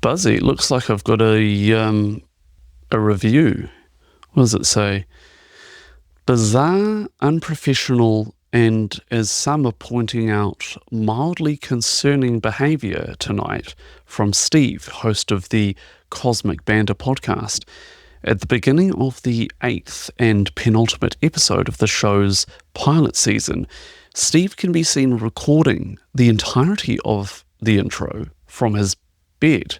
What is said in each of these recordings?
Buzzy, it looks like I've got a review. What does it say? Bizarre, unprofessional, and, as some are pointing out, mildly concerning behaviour tonight from Steve, host of the Cosmic Banter podcast. At the beginning of the 8th and penultimate episode of the show's pilot season, Steve can be seen recording the entirety of the intro from his bed.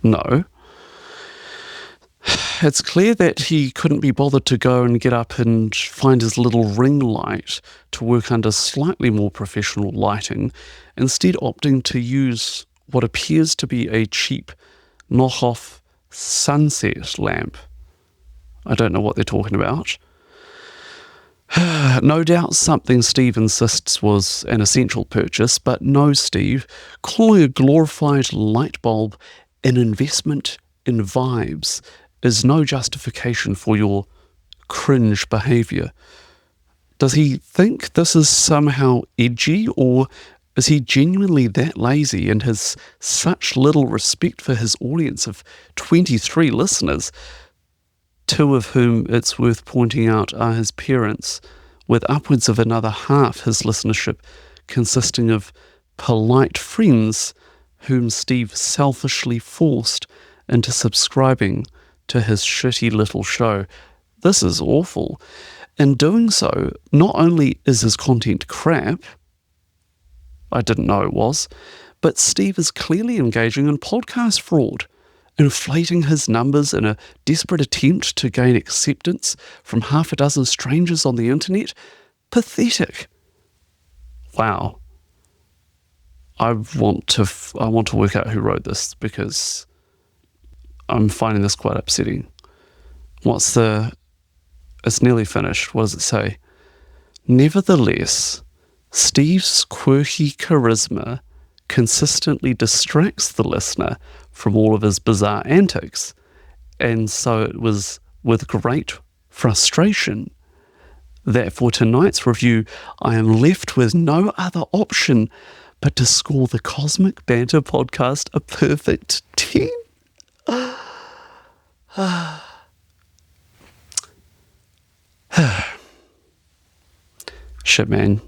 No. It's clear that he couldn't be bothered to go and get up and find his little ring light to work under slightly more professional lighting, instead opting to use what appears to be a cheap knockoff sunset lamp. I don't know what they're talking about. No doubt something Steve insists was an essential purchase, but no, Steve, calling a glorified light bulb an investment in vibes is no justification for your cringe behaviour. Does he think this is somehow edgy, or is he genuinely that lazy and has such little respect for his audience of 23 listeners, 2 of whom, it's worth pointing out, are his parents, with upwards of another half his listenership consisting of polite friends whom Steve selfishly forced into subscribing to his shitty little show? This is awful. In doing so, not only is his content crap, I didn't know it was, but Steve is clearly engaging in podcast fraud, inflating his numbers in a desperate attempt to gain acceptance from half a dozen strangers on the internet. Pathetic. Wow. I want to work out who wrote this, because I'm finding this quite upsetting. It's nearly finished. What does it say? Nevertheless, Steve's quirky charisma consistently distracts the listener from all of his bizarre antics, and so it was with great frustration that for tonight's review I am left with no other option but to score the Cosmic Banter podcast a perfect 10. Shit, man,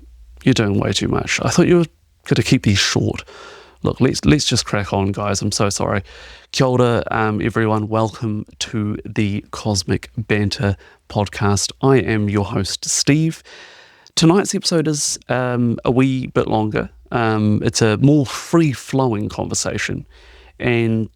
you're doing way too much. I thought you were going to keep these short. Look, let's just crack on, guys. I'm so sorry. Kia ora, everyone. Welcome to the Cosmic Banter podcast. I am your host, Steve. Tonight's episode is a wee bit longer. It's a more free-flowing conversation. And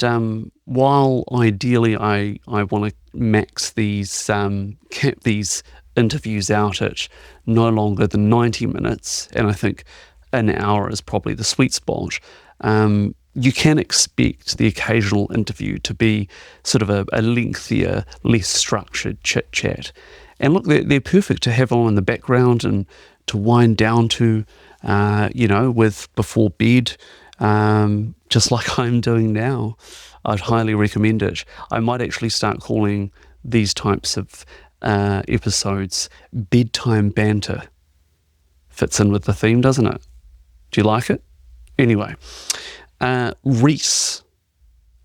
while ideally I want to max these, cap these interviews out at no longer than 90 minutes, and I think an hour is probably the sweet spot, you can expect the occasional interview to be sort of a lengthier, less structured chit-chat. And look, they're perfect to have on in the background and to wind down to, with before bed, just like I'm doing now. I'd highly recommend it. I might actually start calling these types of episodes Bedtime Banter. Fits in with the theme, doesn't it? Do you like it? Anyway, Reese,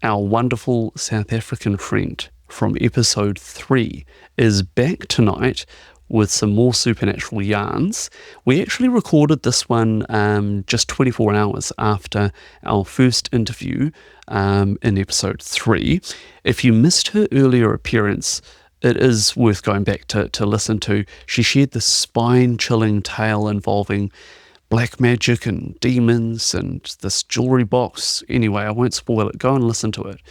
our wonderful South African friend from episode 3, is back tonight with some more supernatural yarns. We actually recorded this one just 24 hours after our first interview in episode 3. If you missed her earlier appearance, it is worth going back to listen to. She shared this spine-chilling tale involving black magic and demons and this jewelry box. Anyway, I won't spoil it. Go and listen to it.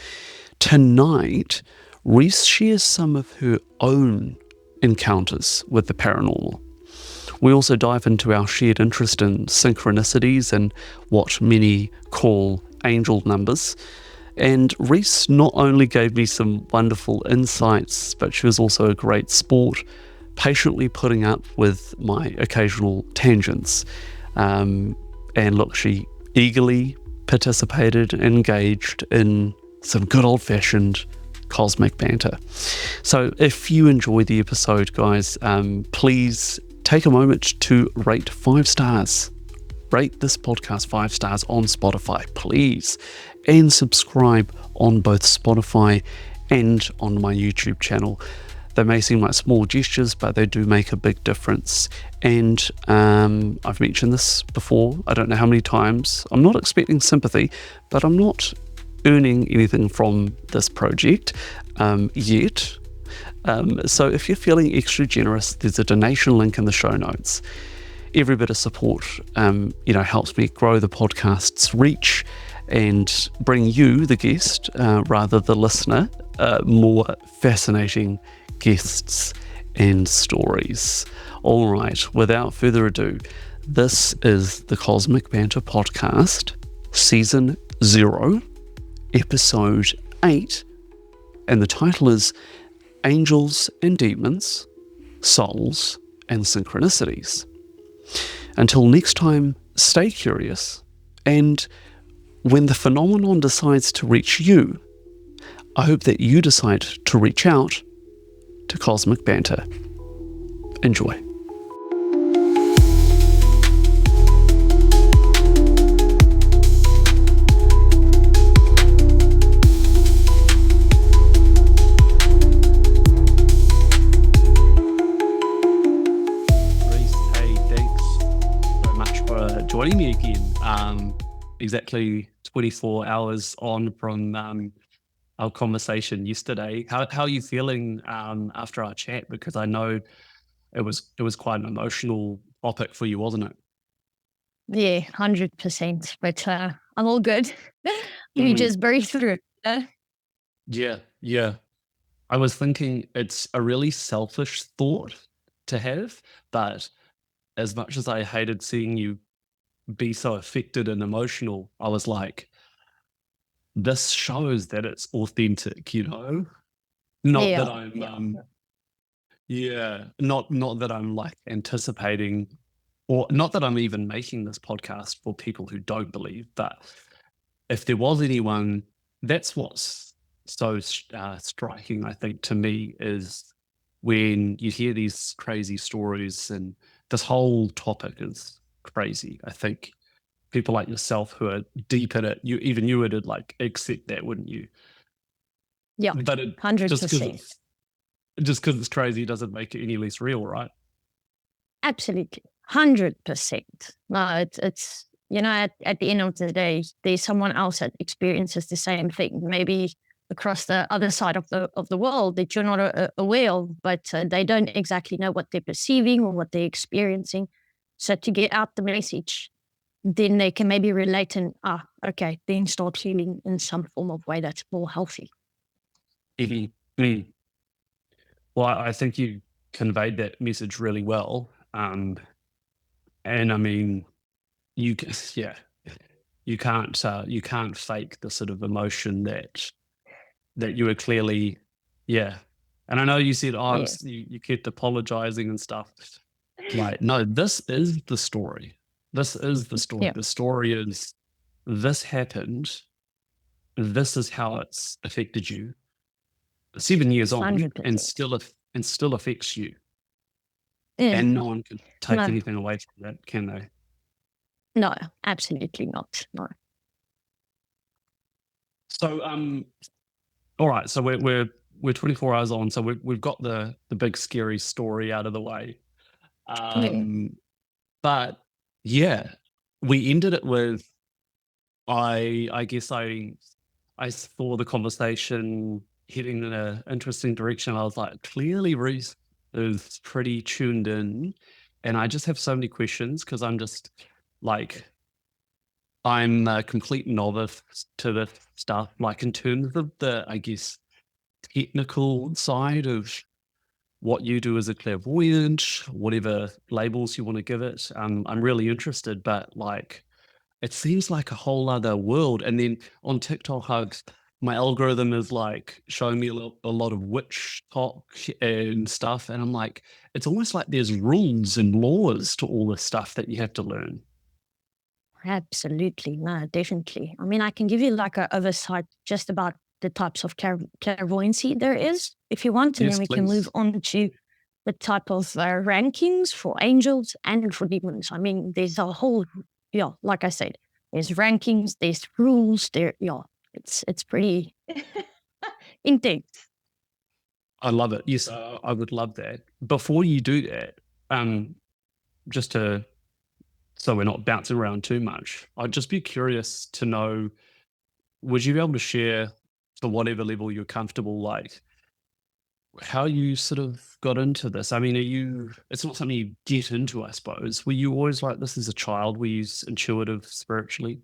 Tonight, Reese shares some of her own encounters with the paranormal. We also dive into our shared interest in synchronicities and what many call angel numbers. And Reese not only gave me some wonderful insights, but she was also a great sport, patiently putting up with my occasional tangents. And look, she eagerly participated, engaged in some good old-fashioned Cosmic Banter. So if you enjoy the episode, guys, please take a moment to rate 5 stars rate this podcast 5 stars on Spotify, please, and subscribe on both Spotify and on my YouTube channel. They may seem like small gestures, but they do make a big difference. And I've mentioned this before, I don't know how many times. I'm not expecting sympathy, but I'm not earning anything from this project yet. So if you're feeling extra generous, there's a donation link in the show notes. Every bit of support, helps me grow the podcast's reach and bring you, the guest, rather the listener, more fascinating guests and stories. All right, without further ado, this is the Cosmic Banter podcast, Season 0, Episode 8, and the title is Angels and Demons, Souls and Synchronicities. Until next time, stay curious, and when the phenomenon decides to reach you, I hope that you decide to reach out to Cosmic Banter. Enjoy. Reese, hey, thanks so much for joining me again. Exactly 24 hours on from our conversation yesterday. How are you feeling after our chat? Because I know it was quite an emotional topic for you, wasn't it? Yeah, 100%. But I'm all good. You just breathe through it. Yeah. I was thinking it's a really selfish thought to have, but as much as I hated seeing you be so affected and emotional, I was like, this shows that it's authentic, Not that I'm not that I'm like anticipating, or not that I'm even making this podcast for people who don't believe, but if there was anyone, that's what's so striking, I think, to me, is when you hear these crazy stories, and this whole topic is crazy. I think people like yourself who are deep in it, you would like accept that, wouldn't you? Yeah, But just 100%. because it's crazy doesn't make it any less real, right? Absolutely. 100%. No, it's at the end of the day, there's someone else that experiences the same thing, maybe across the other side of the world that you're not aware of, but they don't exactly know what they're perceiving or what they're experiencing. So to get out the message, then they can maybe relate and, okay, then start feeling in some form of way that's more healthy. Mm. Well, I think you conveyed that message really well. And I mean, you can't fake the sort of emotion that you were clearly, yeah. And I know you said, you kept apologizing and stuff. Like, no, this is the story. This is the story. Yeah. The story is, this happened. This is how it's affected you. 7 years on, 100%. and still affects you. Yeah. And no one can take No. anything away from that, can they? No, absolutely not. No. So, all right. So we're 24 hours on. So we've got the big scary story out of the way. But yeah, we ended it with, I guess I saw the conversation heading in an interesting direction. I was like, clearly Reese is pretty tuned in, and I just have so many questions because I'm just like, I'm a complete novice to this stuff. Like, in terms of the, I guess, technical side of what you do as a clairvoyant, whatever labels you want to give it, I'm really interested. But like, it seems like a whole other world. And then on TikTok, my algorithm is like showing me a lot of witch talk and stuff. And I'm like, it's almost like there's rules and laws to all this stuff that you have to learn. Absolutely. No, definitely. I mean, I can give you like an oversight just about the types of clairvoyancy there is, if you want, and Yes, then we can move please. on to the type of rankings for angels and for demons. I mean, there's a whole yeah, like I said, there's rankings, there's rules, it's pretty intense. I love it. Yes, I would love that. Before you do that, just so we're not bouncing around too much, I'd just be curious to know, would you be able to share, to whatever level you're comfortable, like how you sort of got into this? I mean, it's not something you get into, I suppose. Were you always like this as a child? Were you intuitive spiritually?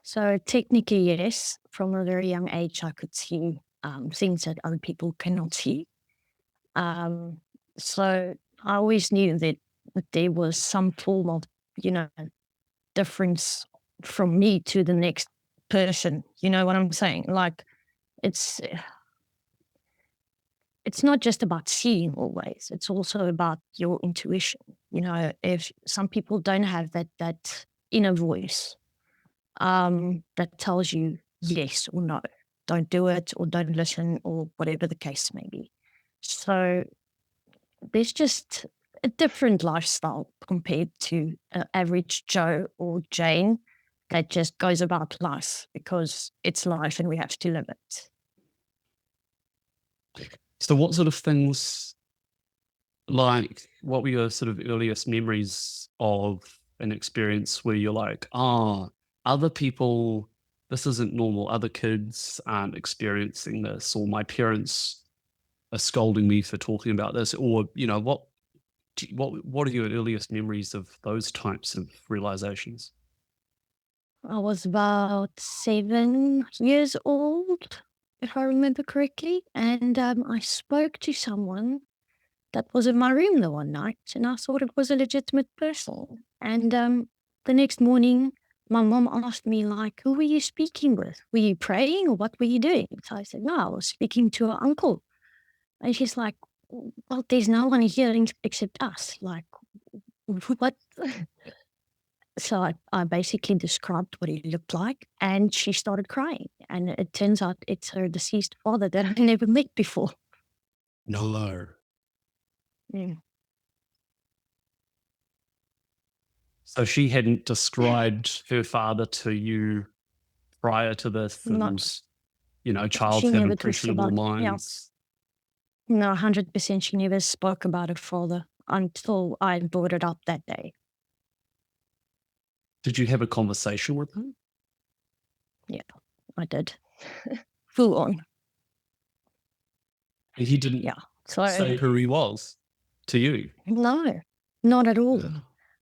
So technically, yes, from a very young age, I could see things that other people cannot see. So I always knew that there was some form of, difference from me to the next person. You know what I'm saying? Like it's it's not just about seeing always. It's also about your intuition. If some people don't have that inner voice that tells you yes or no, don't do it or don't listen or whatever the case may be. So there's just a different lifestyle compared to an average Joe or Jane that just goes about life because it's life and we have to live it. So what sort of things, like, what were your sort of earliest memories of an experience where you're like, other people, this isn't normal, other kids aren't experiencing this, or my parents are scolding me for talking about this, or what are your earliest memories of those types of realizations? I was about 7 years old, if I remember correctly, and I spoke to someone that was in my room the one night, and I thought it was a legitimate person. And the next morning, my mom asked me, like, who were you speaking with? Were you praying or what were you doing? So I said, no, I was speaking to her uncle. And she's like, well, there's no one here except us. Like, what? So I basically described what he looked like, and she started crying. And it turns out it's her deceased father that I never met before. No. Yeah. So she hadn't described her father to you prior to this, Not, and she childs have never talks impressionable about, yeah, minds. no, 100% she never spoke about her father until I brought it up that day. Did you have a conversation with her? Yeah, I did. Full on. And he didn't Yeah. So, say who he was to you? no, not at all.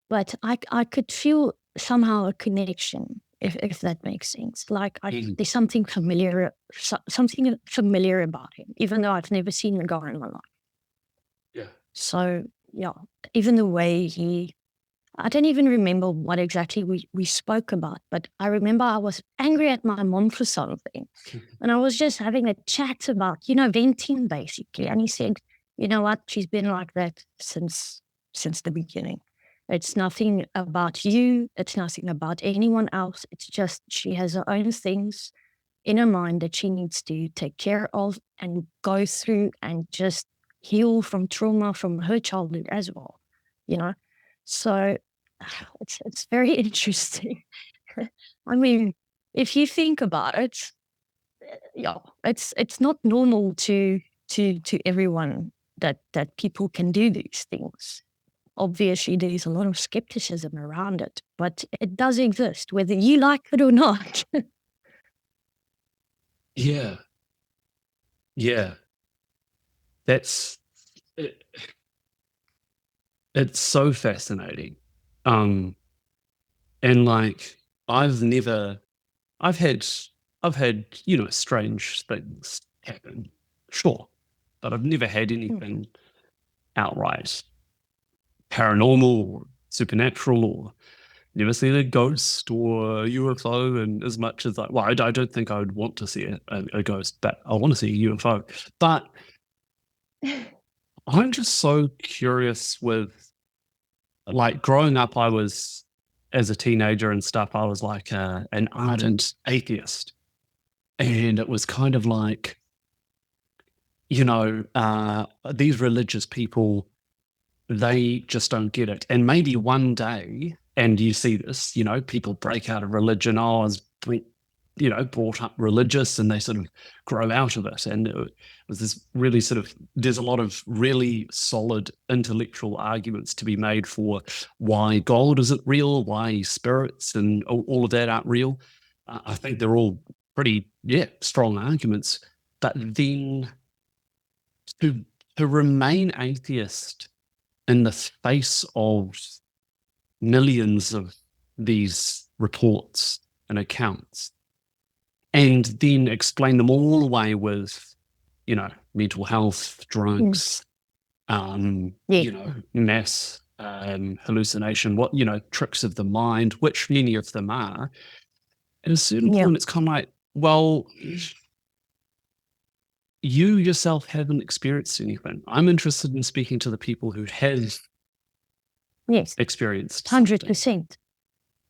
But I could feel somehow a connection, if that makes sense. Like there's something familiar about him, even though I've never seen the guy in my life. Yeah. So yeah, even the way I don't even remember what exactly we spoke about, but I remember I was angry at my mom for something. And I was just having a chat about, venting basically. And he said, you know what, she's been like that since the beginning. It's nothing about you. It's nothing about anyone else. It's just she has her own things in her mind that she needs to take care of and go through and just heal from trauma from her childhood as well, you know? So it's very interesting. I mean, if you think about it, yeah, it's not normal to everyone that people can do these things. Obviously, there's a lot of skepticism around it, but it does exist, whether you like it or not. Yeah. Yeah. That's it, it's so fascinating. And like I've had I've had, strange things happen. Sure. But I've never had anything outright paranormal or supernatural, or never seen a ghost or UFO. And as much as I don't think I would want to see a ghost, but I want to see a UFO. But I'm just so curious with, like, growing up, as a teenager and stuff, I was like an ardent atheist. And it was kind of like, these religious people, they just don't get it. And maybe one day And you see this, people break out of religion. Oh, I was, brought up religious, and they sort of grow out of it. And it was this really there's a lot of really solid intellectual arguments to be made for why God isn't real, why spirits and all of that aren't real. I think they're all pretty, strong arguments. But then to remain atheist in the face of millions of these reports and accounts, and then explain them all away with, mental health, drugs, mass hallucination, tricks of the mind, which many of them are. At a certain point, it's kind of like, well, you yourself haven't experienced anything. I'm interested in speaking to the people who have experienced 100%.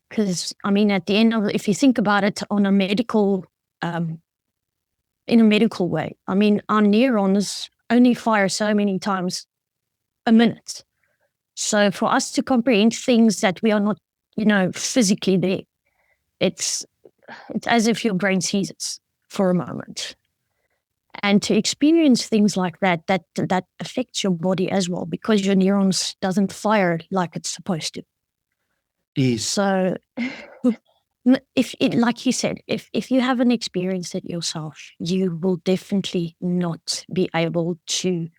Because, at the end of it, if you think about it on a medical, in a medical way, our neurons only fire so many times a minute. So for us to comprehend things that we are not, physically there, it's as if your brain seizes for a moment. And to experience things like that affects your body as well, because your neurons doesn't fire like it's supposed to. Yes. So like you said, if you haven't experienced it yourself, you will definitely not be able to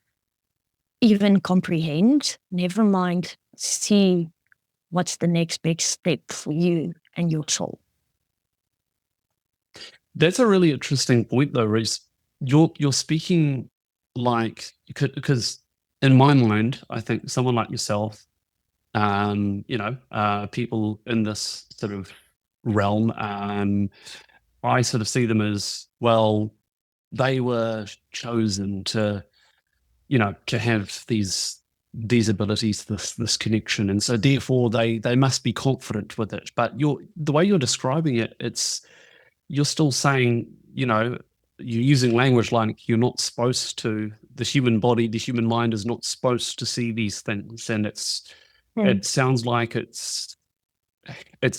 even comprehend, never mind see what's the next big step for you and your soul. That's a really interesting point, though, Reese. You're speaking like, because in my mind, I think someone like yourself, people in this sort of realm, I sort of see them as, well, they were chosen to, to have these abilities, this connection, and so therefore they must be confident with it. But the way you're describing it, you're still saying, you're using language like you're not supposed to, the human body, the human mind is not supposed to see these things. And it sounds like it's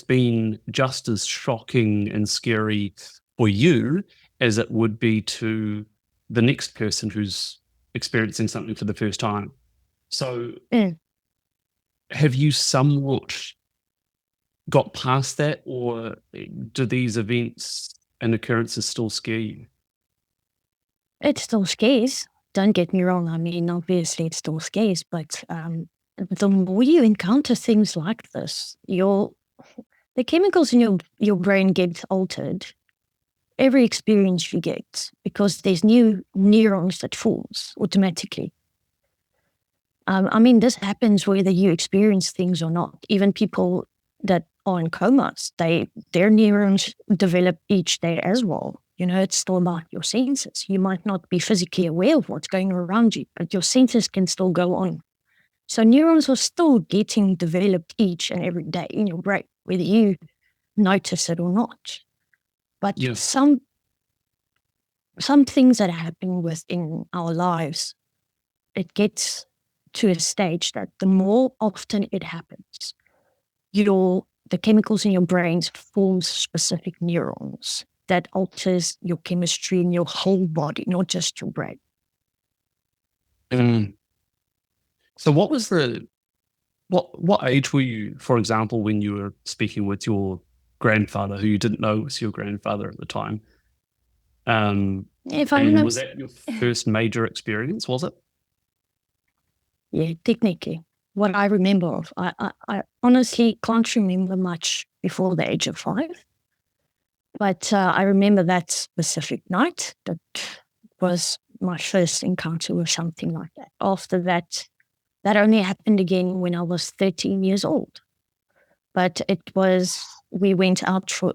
been just as shocking and scary for you as it would be to the next person who's experiencing something for the first time. So have you somewhat got past that, or do these events and occurrences still scare you? It still scares. Don't get me wrong. Obviously it still scares, but the more you encounter things like this, the chemicals in your brain get altered every experience you get, because there's new neurons that forms automatically. This happens whether you experience things or not. Even people that are in comas, their neurons develop each day as well. It's still about your senses. You might not be physically aware of what's going on around you, but your senses can still go on. So neurons are still getting developed each and every day in your brain, whether you notice it or not. But some things that happen within our lives, it gets to a stage that the more often it happens, the chemicals in your brains forms specific neurons that alters your chemistry in your whole body, not just your brain. So what was what age were you, for example, when you were speaking with your grandfather, who you didn't know was your grandfather at the time? If I remember, was that your first major experience, was it? Yeah, technically. What I remember of, I honestly can't remember much before the age of 5. But I remember that specific night. That was my first encounter with something like that. After that, that only happened again when I was 13 years old. But we went out for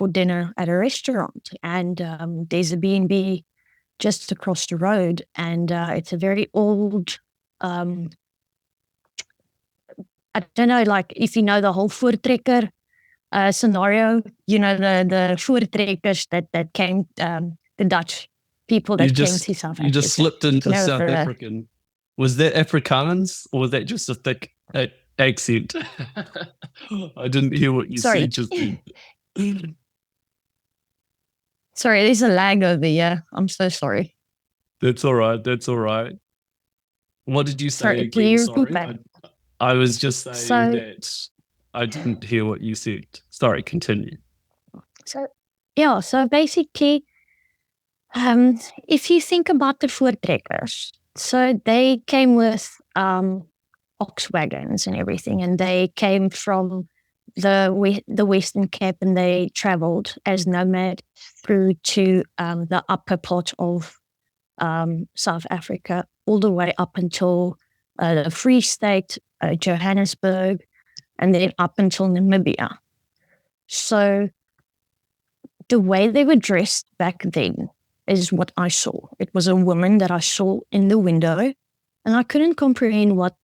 dinner at a restaurant, and there's a B&B just across the road, and it's a very old, I don't know, like if you know the whole voortrekker scenario, the voortrekkers that came, the Dutch people that came to South Africa. You just slipped into South African. Was that Afrikaans, or was that just a thick accent. I didn't hear what you Sorry. said just then. Sorry, there's a lag over here. I'm so sorry. That's all right. That's all right. What did you say Sorry, can again? you Sorry. repeat that? I was just saying So- that I didn't hear what you said. Sorry, continue. So basically, if you think about the voortrekkers, so they came with ox wagons and everything, and they came from the Western Cape, and they traveled as nomads through to the upper part of South Africa, all the way up until the Free State, Johannesburg, and then up until Namibia. So the way they were dressed back then is what I saw. It was a woman that I saw in the window, and I couldn't comprehend what,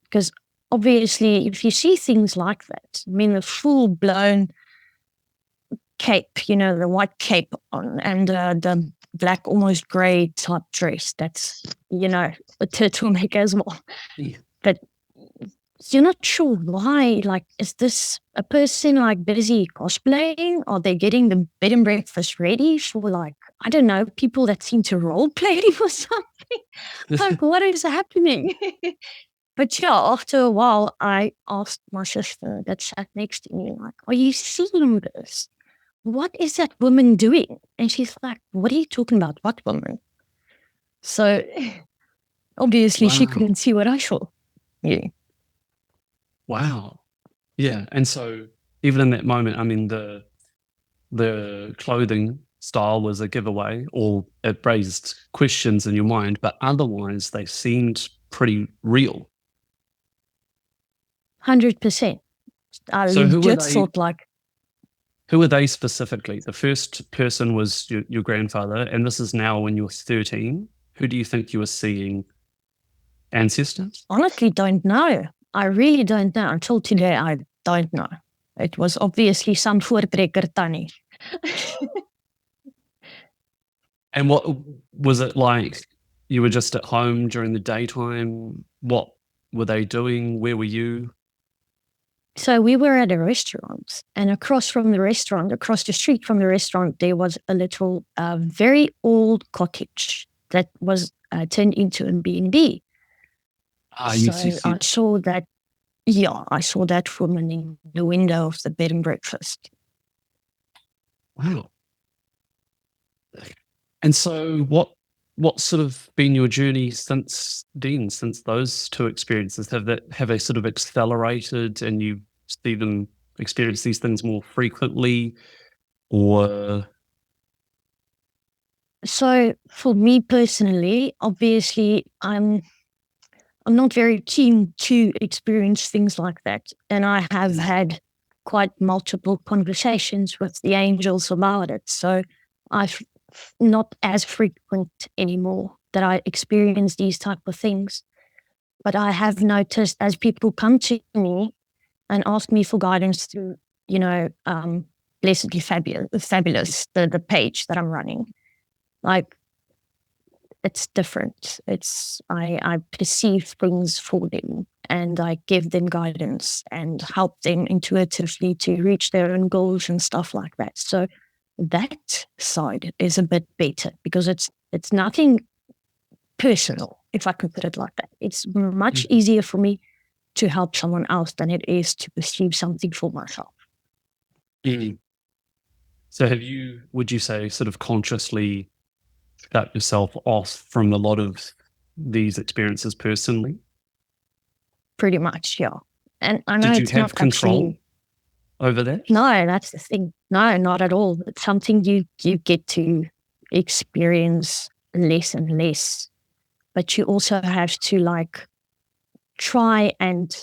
because obviously, if you see things like that, I mean, the full blown cape, you know, the white cape on, and the black, almost grey type dress, that's, you know, a turtleneck as well. Yeah. But you're not sure why. Like, is this a person like busy cosplaying? Are they getting the bed and breakfast ready for, like, I don't know, people that seem to role play it or something? Like, what is happening? But yeah, after a while, I asked my sister that sat next to me, like, are you seeing this? What is that woman doing? And she's like, what are you talking about? What woman? So obviously she Wow. couldn't see what I saw. Yeah. Wow. Yeah. And so even in that moment, I mean, the clothing style was a giveaway, or it raised questions in your mind, but otherwise they seemed pretty real. 100%. I So who were legit they? thought like, Who were they specifically? The first person was your grandfather, and this is now when you're 13. Who do you think you were seeing? Ancestors? honestly, don't know. I really don't know. Until today, I don't know. It was obviously some voortrekker tannie. And what was it like? You were just at home during the daytime. What were they doing? Where were you? So we were at a restaurant, and across from the restaurant, across the street from the restaurant, there was a little, very old cottage that was turned into a B&B. Yes, So yes, I yes. saw that. Yeah, I saw that woman in the window of the bed and breakfast. Wow. And so what sort of been your journey since then, since those two experiences? Have they sort of accelerated and you see them experience these things more frequently, or So for me personally, obviously, I'm not very keen to experience things like that, and I have had quite multiple conversations with the angels about it. So I've not as frequent anymore that I experience these type of things. But I have noticed as people come to me and ask me for guidance through, you know, Blessedly Fabulous, the page that I'm running, like, it's different. I perceive things for them, and I give them guidance and help them intuitively to reach their own goals and stuff like that. So that side is a bit better because it's nothing personal, if I can put it like that. It's much easier for me to help someone else than it is to perceive something for myself. So would you say, sort of consciously cut yourself off from a lot of these experiences personally? Pretty much, yeah. And I know Did you it's have not control actually, over that? no, that's the thing. No, not at all. It's something you get to experience less and less. But you also have to, like, try and,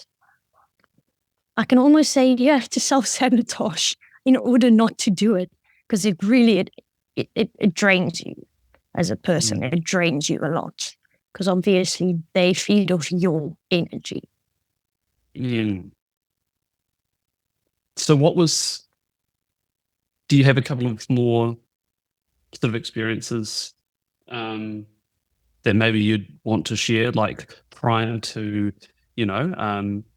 I can almost say you have to self-sabotage in order not to do it, because it really, it drains you as a person. It drains you a lot because obviously they feed off your energy. So do you have a couple of more sort of experiences that maybe you'd want to share, like prior to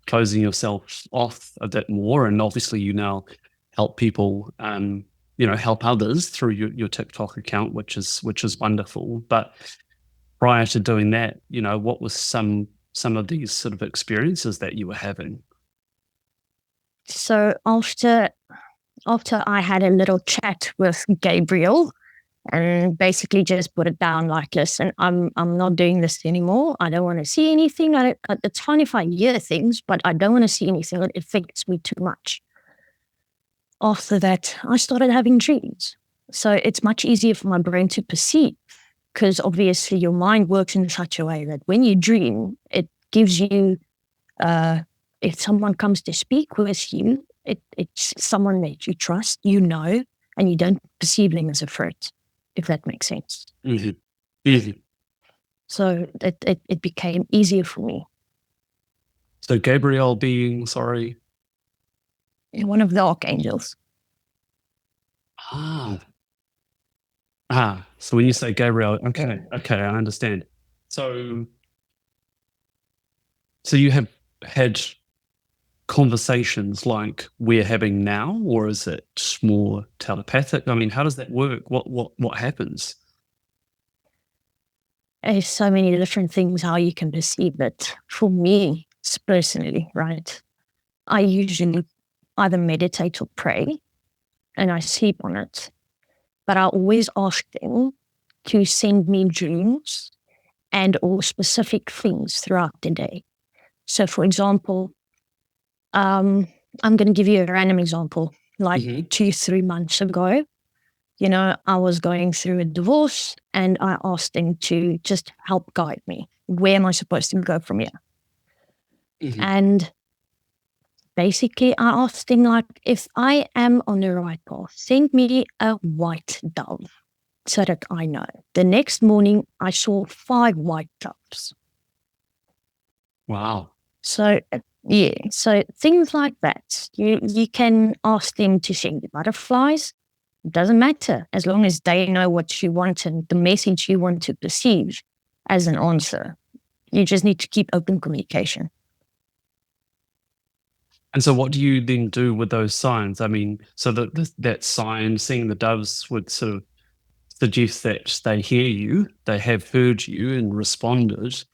closing yourself off a bit more. And obviously you now help people, help others through your TikTok account, which is wonderful. But prior to doing that, what was some of these sort of experiences that you were having? So after I had a little chat with Gabriel and basically just put it down like this, and I'm not doing this anymore. I don't want to see anything. It's fine if I hear things, but I don't want to see anything. It affects me too much. After that, I started having dreams. So it's much easier for my brain to perceive, because obviously your mind works in such a way that when you dream, it gives you, if someone comes to speak with you, it's someone that you trust, and you don't perceive them as a threat, if that makes sense. Mm-hmm. Easy. So it became easier for me. So Gabriel being, sorry? One of the archangels. So when you say Gabriel, okay, I understand. So you have had conversations like we're having now, or is it more telepathic? I mean, how does that work? What happens? There's so many different things how you can perceive it. For me, personally, right, I usually either meditate or pray, and I sleep on it. But I always ask them to send me dreams and or specific things throughout the day. So, for example, I'm going to give you a random example. Like 2-3 months ago, I was going through a divorce, and I asked them to just help guide me. Where am I supposed to go from here? And basically, I asked him, like, if I am on the right path, send me a white dove so that I know. The next morning, I saw 5 white doves. Wow. So, yeah, so things like that. You can ask them to send you butterflies. It doesn't matter, as long as they know what you want and the message you want to perceive as an answer. You just need to keep open communication. And so what do you then do with those signs? I mean, so that sign, seeing the doves, would sort of suggest that they hear you, they have heard you and responded.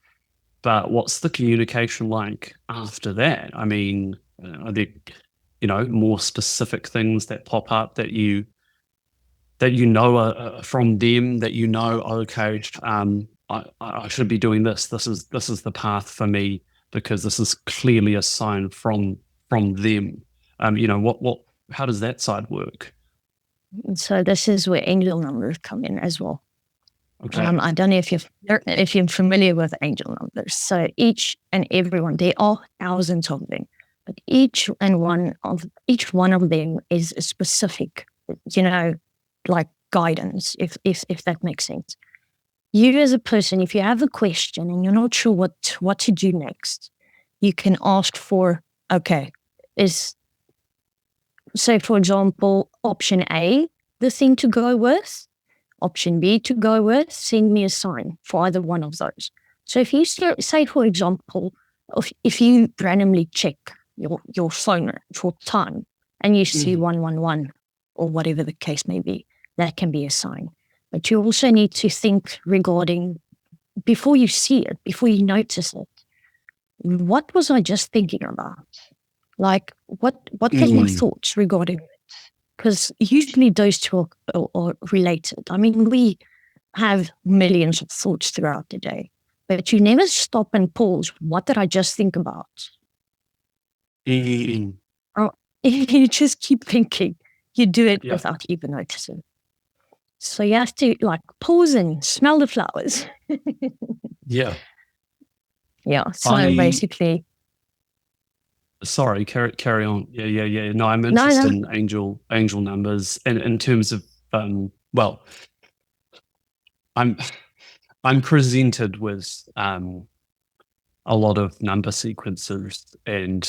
But what's the communication like after that? I mean, are there, more specific things that pop up that you are from them, that okay, I should be doing this. This is the path for me, because this is clearly a sign from them. How does that side work? So this is where angel numbers come in as well. Okay. I don't know if you're familiar with angel numbers. So each and every one, there are thousands of them, but each one of them is a specific, like guidance, if that makes sense. You as a person, if you have a question and you're not sure what to do next, you can ask for, say for example, option A, the thing to go with, option B to go with, send me a sign for either one of those. So if you say, for example, if you randomly check your phone for time and you see 111 or whatever the case may be, that can be a sign. But you also need to think regarding, before you see it, before you notice it, what was I just thinking about? Like, what are my thoughts regarding it? Because usually those two are related. I mean, we have millions of thoughts throughout the day, but you never stop and pause. What did I just think about? Or you just keep thinking. You do it without even noticing. So you have to pause and smell the flowers. Yeah. Yeah. So basically. Sorry, carry on. Yeah. No, I'm interested in angel numbers, and in terms of well, I'm presented with a lot of number sequences, and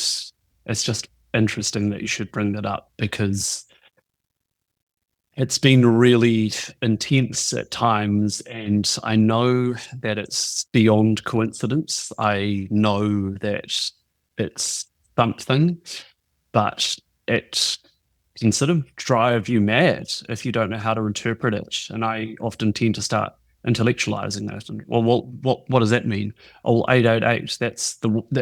it's just interesting that you should bring that up, because It's been really intense at times, and I know that it's beyond coincidence. I know that it's something, but it can sort of drive you mad if you don't know how to interpret it. And I often tend to start intellectualizing it. And well, what does that mean? Oh, 888. That's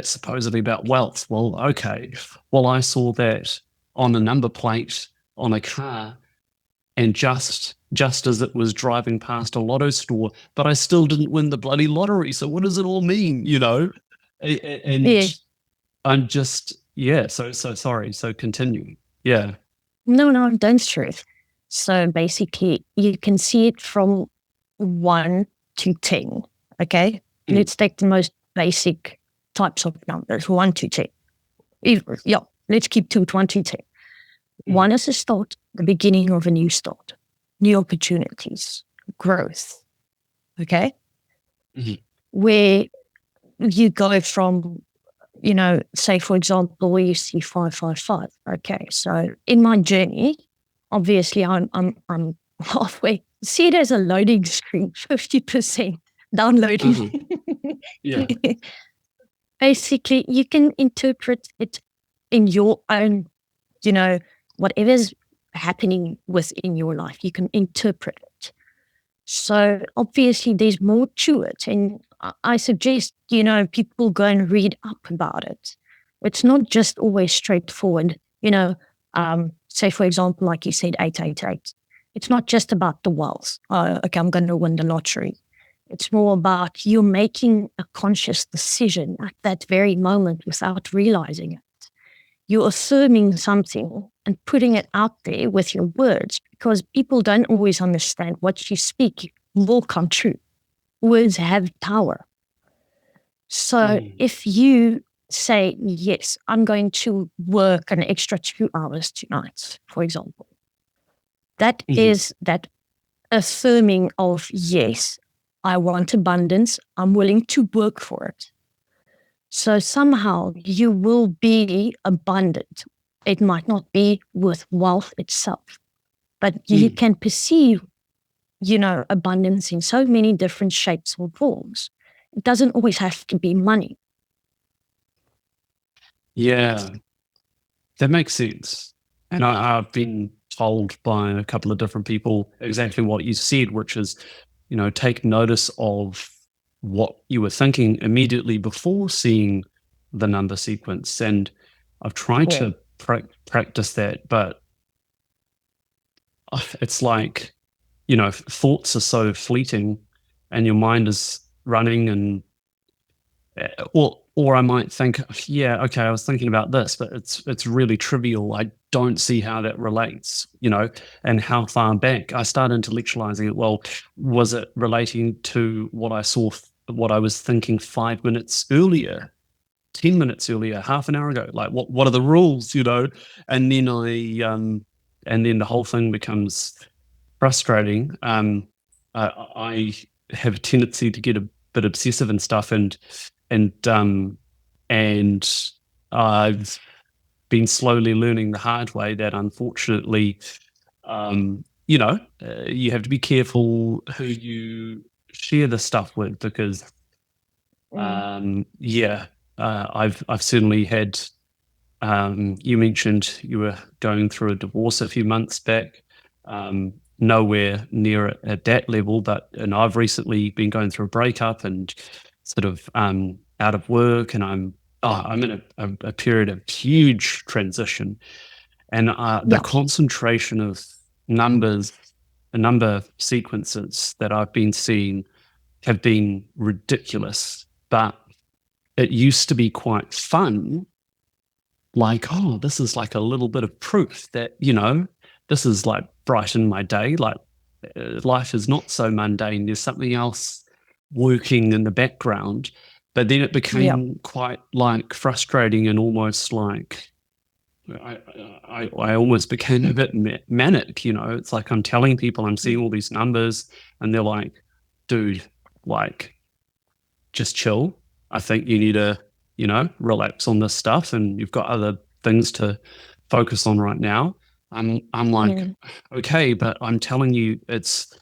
supposedly about wealth. Well, okay. Well, I saw that on a number plate on a car, and just as it was driving past a lotto store, but I still didn't win the bloody lottery. So what does it all mean? And Yeah. I'm just, yeah. So sorry. So continue. Yeah. No, don't stress. So basically, you can see it from 1 to 10. Okay. Let's take the most basic types of numbers, 1 to 10. Yeah, let's keep to it 1 to 10. 1 is a start, the beginning of a new start, new opportunities, growth. Okay. Where you go from, say for example, you see 555. Okay, so in my journey, obviously I'm halfway. See it as a loading screen, 50% downloading. Yeah. Basically, you can interpret it in your own, whatever's happening within your life, you can interpret it. So obviously there's more to it. And I suggest, people go and read up about it. It's not just always straightforward, say for example, like you said, 888. It's not just about the wealth. Okay, I'm going to win the lottery. It's more about you making a conscious decision at that very moment without realizing it. You're affirming something and putting it out there with your words, because people don't always understand what you speak will come true. Words have power. So if you say, yes, I'm going to work an extra 2 hours tonight, for example, that is that affirming of, yes, I want abundance. I'm willing to work for it. So somehow you will be abundant. It might not be with wealth itself, but you can perceive, abundance in so many different shapes or forms. It doesn't always have to be money. Yeah, that makes sense. And I've been told by a couple of different people exactly what you said, which is, take notice of what you were thinking immediately before seeing the number sequence. And I've tried to practice that, but it's like, thoughts are so fleeting and your mind is running, and or I might think, yeah, okay, I was thinking about this, but it's really trivial. I don't see how that relates, and how far back. I start intellectualizing it. Well, was it relating to what I saw, what I was thinking 5 minutes earlier, 10 minutes earlier, half an hour ago? Like, what are the rules, And then and then the whole thing becomes frustrating. I have a tendency to get a bit obsessive and stuff, and I've been slowly learning the hard way that unfortunately, you have to be careful who you share the stuff with, because, I've certainly had. You mentioned you were going through a divorce a few months back. Nowhere near it at that level, and I've recently been going through a breakup and sort of out of work, and I'm in a period of huge transition, and the concentration of numbers, the number sequences that I've been seeing have been ridiculous. But it used to be quite fun, like, oh, this is like a little bit of proof that, this is like brighten my day. Like, life is not so mundane. There's something else working in the background. But then it became quite like frustrating, and almost like I almost became a bit manic. It's like I'm telling people I'm seeing all these numbers, and they're like, dude, like, just chill. I think you need to, relax on this stuff, and you've got other things to focus on right now. I'm like, okay, but I'm telling you, it's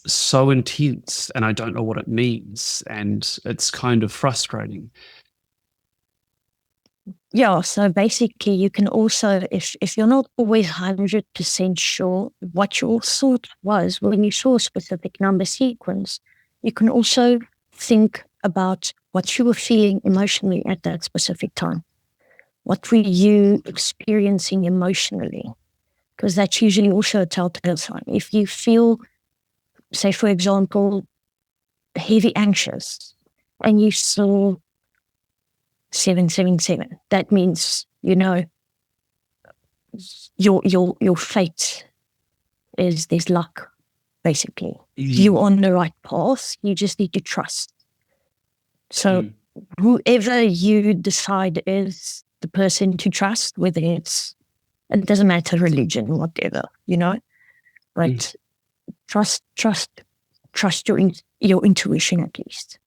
so intense, and I don't know what it means, and it's kind of frustrating. Yeah, so basically you can also, if you're not always 100% sure what your thought was when you saw a specific number sequence, you can also think about what you were feeling emotionally at that specific time. What were you experiencing emotionally? Because that's usually also a telltale sign. If you feel, say, for example, heavy anxious and you saw 777, that means, your fate is there's luck, basically. You're on the right path. You just need to trust. So whoever you decide is the person to trust, whether it doesn't matter religion, whatever, but trust your intuition at least.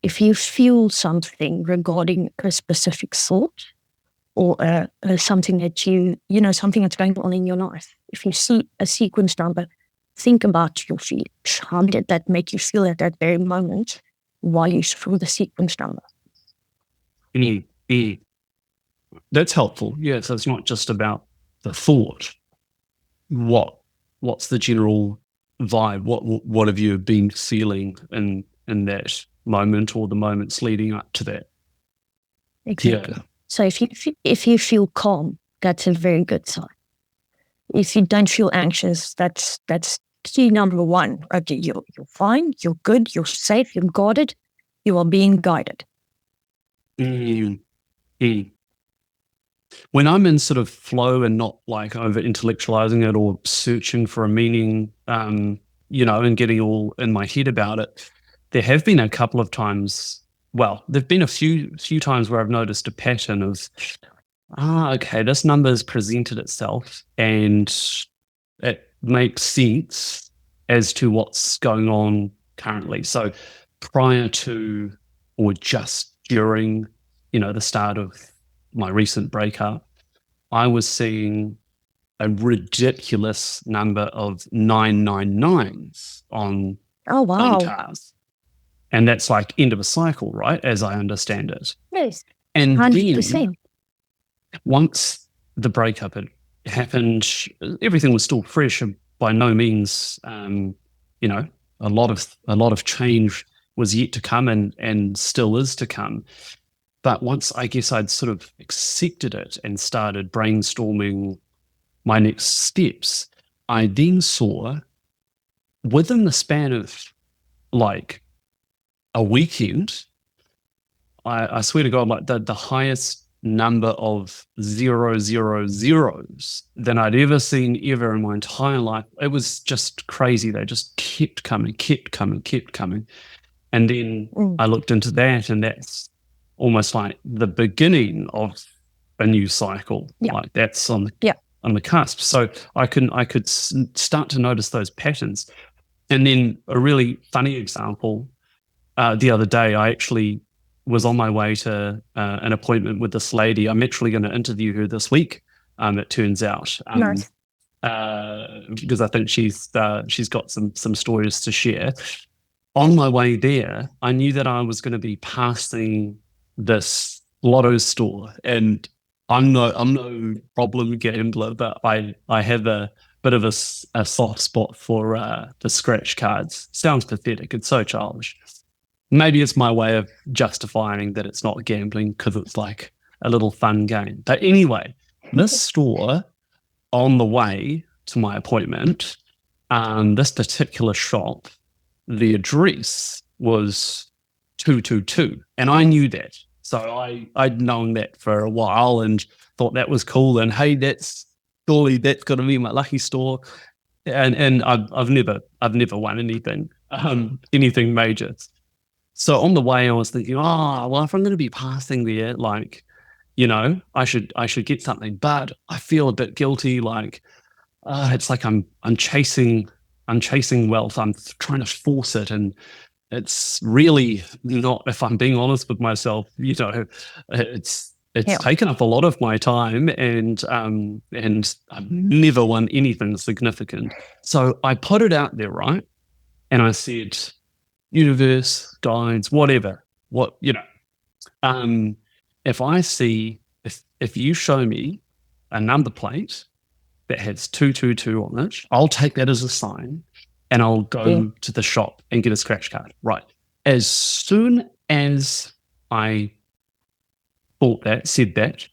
If you feel something regarding a specific thought, or something that something that's going on in your life. If you see a sequence number, think about your feelings. How did that make you feel at that very moment while you saw the sequence number? That's helpful. Yeah, so it's not just about the thought. What's the general vibe? What have you been feeling in that moment or the moments leading up to that? Exactly. Yeah. So if you feel calm, that's a very good sign. If you don't feel anxious, that's key number one. Okay, you're fine, you're good, you're safe, you're guarded, you are being guided. When I'm in sort of flow and not like over intellectualizing it or searching for a meaning, and getting all in my head about it, there have been a couple of times. Well, there've been a few times where I've noticed a pattern of, okay, this number has presented itself and it makes sense as to what's going on currently. So prior to or just during, the start of my recent breakup, I was seeing a ridiculous number of 999s on cars. And that's like end of a cycle, right? As I understand it. Yes. And 100%. Then once the breakup had happened, everything was still fresh, and by no means, a lot of change was yet to come and still is to come. But once I guess I'd sort of accepted it and started brainstorming my next steps, I then saw within the span of like a weekend, I swear to God, like the highest number of 000s than I'd ever seen ever in my entire life. It was just crazy. They just kept coming. And then I looked into that, and that's almost like the beginning of a new cycle. Yeah. Like that's on the cusp. So I could start to notice those patterns. And then a really funny example. The other day, I actually was on my way to an appointment with this lady. I'm actually going to interview her this week, it turns out. Nice. Because I think she's got some stories to share. On my way there, I knew that I was going to be passing this lotto store, and I'm no problem gambler, but I have a bit of a soft spot for scratch cards. Sounds pathetic. It's so childish. Maybe it's my way of justifying that it's not gambling because it's like a little fun game. But anyway, this store on the way to my appointment, this particular shop, the address was 222. And I knew that. So I'd known that for a while and thought that was cool. And hey, surely that's got to be my lucky store. And I've never won anything major. So on the way, I was thinking, well, if I'm going to be passing there, like, I should get something. But I feel a bit guilty. Like, it's like I'm chasing wealth. I'm trying to force it, and it's really not. If I'm being honest with myself, it's it's taken up a lot of my time, and I've never won anything significant. So I put it out there, right? And I said, universe, guides, whatever, if I see, if you show me a number plate that has 222 on it, I'll take that as a sign, and I'll go to the shop and get a scratch card. Right. As soon as I said that,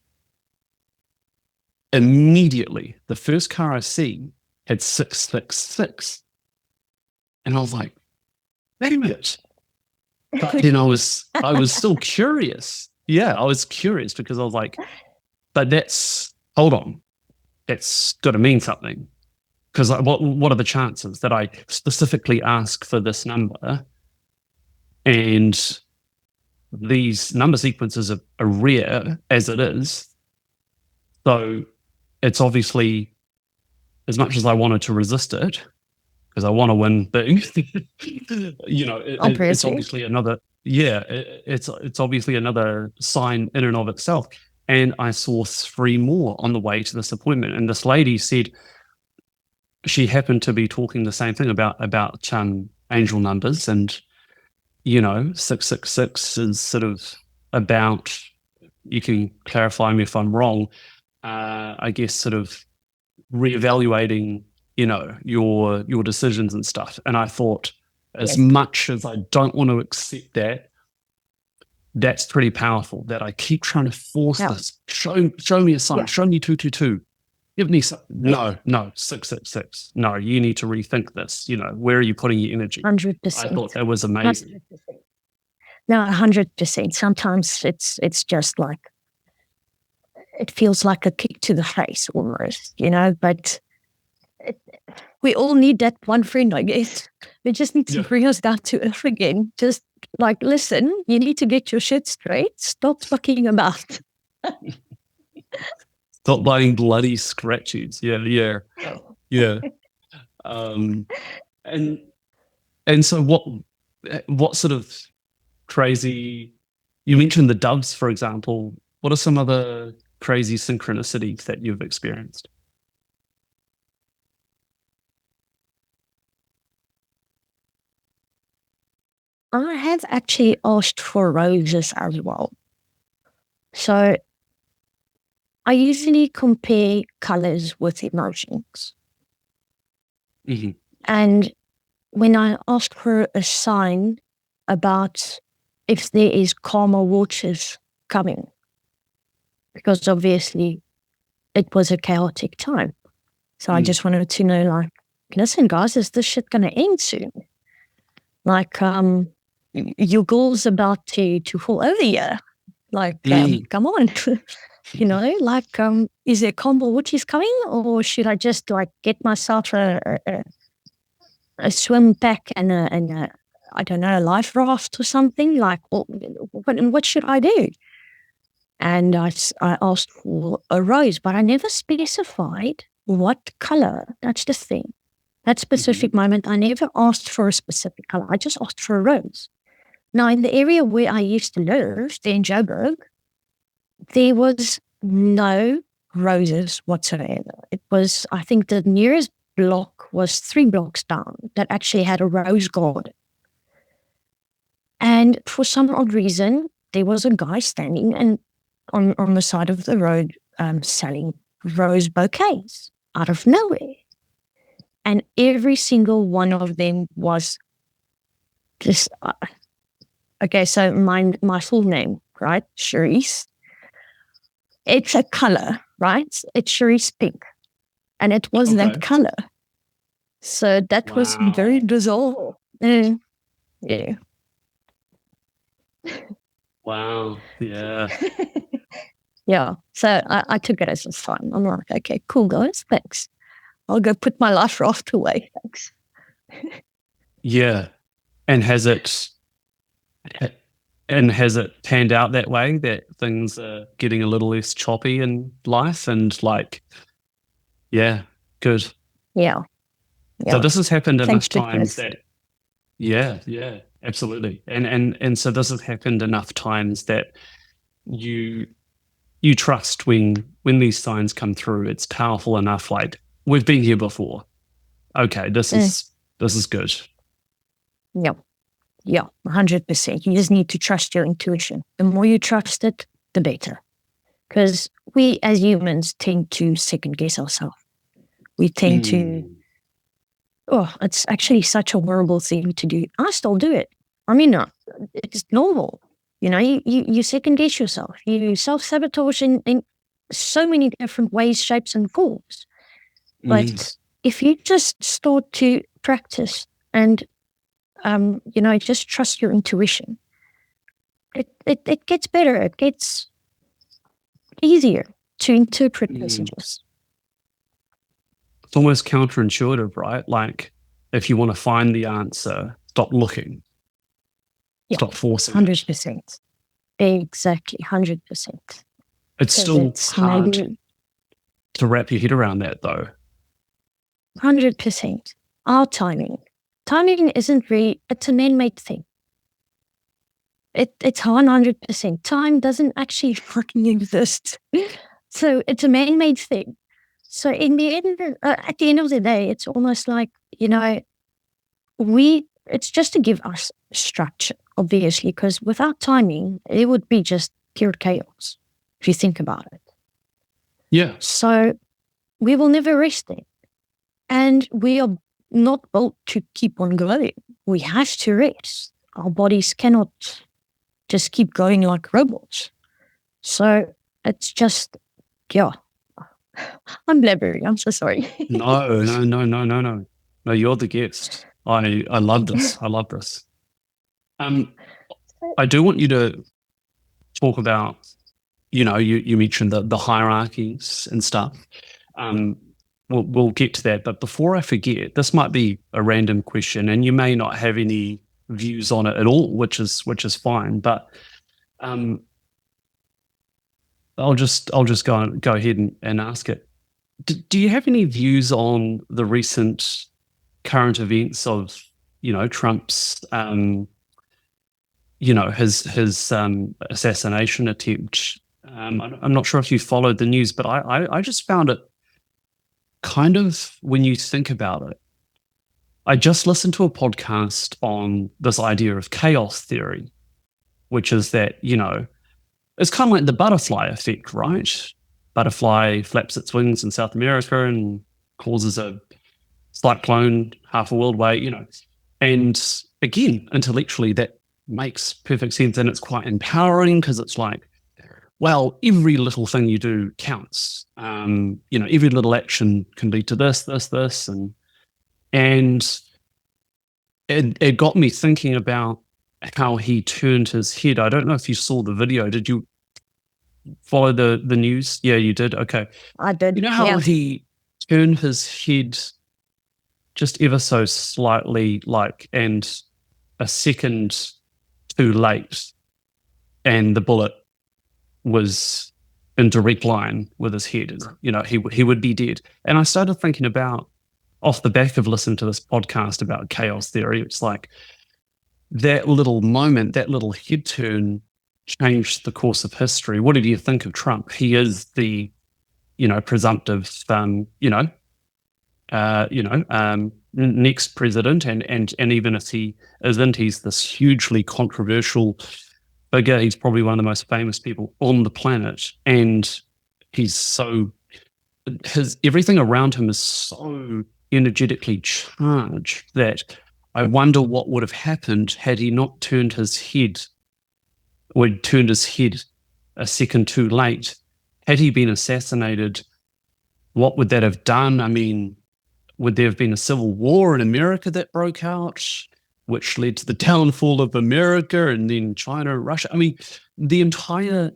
immediately the first car I see had 666. And I was like, damn it. But then I was still curious. Yeah, I was curious because I was like, but hold on, that's got to mean something. Because what are the chances that I specifically ask for this number, and these number sequences are rare as it is? So it's obviously, as much as I wanted to resist it, because I want to win big, it's obviously another, it's obviously another sign in and of itself. And I saw 3 more on the way to this appointment. And this lady said she happened to be talking the same thing about angel numbers, and 666 is sort of about, you can clarify me if I'm wrong, I guess sort of reevaluating your decisions and stuff. And I thought, as much as I don't want to accept that, that's pretty powerful, that I keep trying to force this. Show me a sign. Show me 222. Give me some. No, 666. No, you need to rethink this. Where are you putting your energy? 100%. I thought that was amazing. 100%. No, 100%. Sometimes it's just like, it feels like a kick to the face almost, but we all need that one friend, I guess. We just need to bring us down to earth again. Just like, listen, you need to get your shit straight. Stop fucking about. Stop buying bloody scratches. Yeah. And so what sort of crazy, you mentioned the doves, for example. What are some other crazy synchronicities that you've experienced? I have actually asked for roses as well. So I usually compare colors with emotions. Mm-hmm. And when I asked for a sign about if there is calmer waters coming, because obviously it was a chaotic time. So I just wanted to know, like, listen, guys, is this shit going to end soon? Like, your goal's about to fall over here. Like, come on. Is there combo watches coming, or should I just get myself a swim pack and a I don't know, a life raft or something? Like, what should I do? And I asked for a rose, but I never specified what color. That's the thing. That specific moment, I never asked for a specific color. I just asked for a rose. Now, in the area where I used to live, there in Joburg, there was no roses whatsoever. It was, I think the nearest block was 3 blocks down that actually had a rose garden. And for some odd reason, there was a guy standing and on the side of the road selling rose bouquets out of nowhere. And every single one of them was just, okay, so my full name, right? Reese. It's a color, right? It's Reese pink. And it was that color. So that was very bizarre. Yeah. Wow. Yeah. Yeah. So I took it as a sign. I'm like, okay, cool, guys. Thanks. I'll go put my life raft away. Thanks. Yeah. And has it panned out that way, that things are getting a little less choppy in life, and yeah, good. Yeah. So this has happened enough times that, yeah, absolutely. And so this has happened enough times that you you trust when these signs come through. It's powerful enough. Like, we've been here before. Okay, this is good. Yeah, 100%. You just need to trust your intuition. The more you trust it, the better. Because we as humans tend to second guess ourselves. We tend to, it's actually such a horrible thing to do. I still do it. I mean, it's normal. You know, you second guess yourself. You self-sabotage in so many different ways, shapes, and forms. But if you just start to practice and, just trust your intuition, it gets better. It gets easier to interpret messages. It's almost counterintuitive, right? Like, if you want to find the answer, stop looking. Yeah, stop forcing. 100%. Exactly, 100%. It's still hard to wrap your head around that, though. 100%. Our timing. Timing isn't really, it's a man-made thing. It's 100%. Time doesn't actually fucking exist. So it's a man-made thing. So in the end, at the end of the day, it's almost like, it's just to give us structure, obviously, because without timing, it would be just pure chaos, if you think about it. Yeah. So we will never rest there. And we are not built to keep on going. We have to rest. Our bodies cannot just keep going like robots. So it's just, I'm blabbering. I'm so sorry. No. No, you're the guest. I love this. I love this. I do want you to talk about, you mentioned the hierarchies and stuff. We'll get to that. But before I forget, this might be a random question, and you may not have any views on it at all, which is fine. But I'll just go ahead and ask it. Do you have any views on the recent current events of, Trump's, his assassination attempt? I'm not sure if you followed the news, but I just found it kind of, when you think about it, I just listened to a podcast on this idea of chaos theory, which is that, it's kind of like the butterfly effect, right? Butterfly flaps its wings in South America and causes a cyclone half a world away, And again, intellectually, that makes perfect sense, and it's quite empowering because it's like, well, every little thing you do counts. Every little action can lead to this, and it got me thinking about how he turned his head. I don't know if you saw the video. Did you follow the news? Yeah, you did. Okay, I did. You know how he turned his head just ever so slightly, and a second too late, and the bullet was in direct line with his head. He would be dead. And I started thinking about, off the back of listening to this podcast about chaos theory, it's like that little moment, that little head turn changed the course of history. What do you think of Trump? He is the, presumptive, next president, and even if he isn't, he's this hugely controversial figure. He's probably one of the most famous people on the planet, and everything around him is so energetically charged that I wonder what would have happened had he not turned his head a second too late. Had he been assassinated, what would that have done? I mean, would there have been a civil war in America that broke out, which led to the downfall of America, and then China, Russia? I mean, this entire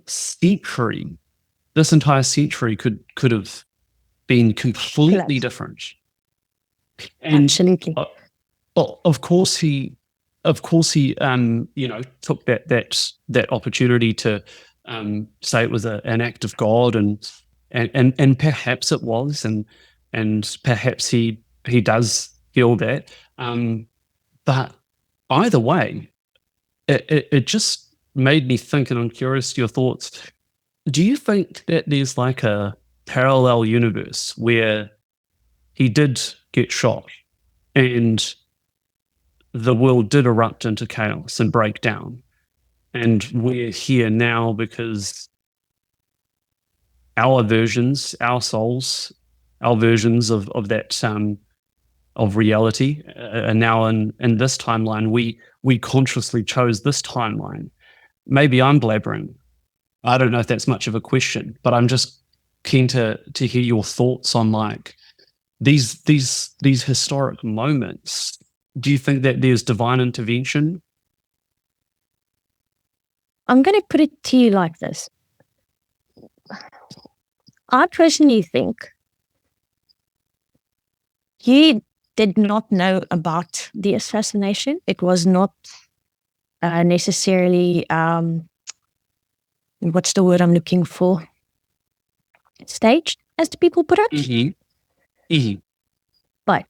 century could have been completely different. And absolutely. Of course he took that opportunity to say it was an act of God, and perhaps it was, and perhaps he does feel that. But either way, it just made me think, and I'm curious your thoughts. Do you think that there's like a parallel universe where he did get shot and the world did erupt into chaos and break down, and we're here now because our versions, our souls, our versions of that of reality are now in this timeline. We consciously chose this timeline. Maybe I'm blabbering. I don't know if that's much of a question, but I'm just keen to hear your thoughts on like these historic moments. Do you think that there's divine intervention? I'm going to put it to you like this. I personally think he did not know about the assassination. It was not necessarily, what's the word I'm looking for? Staged, as the people put it. Mm-hmm. Mm-hmm. But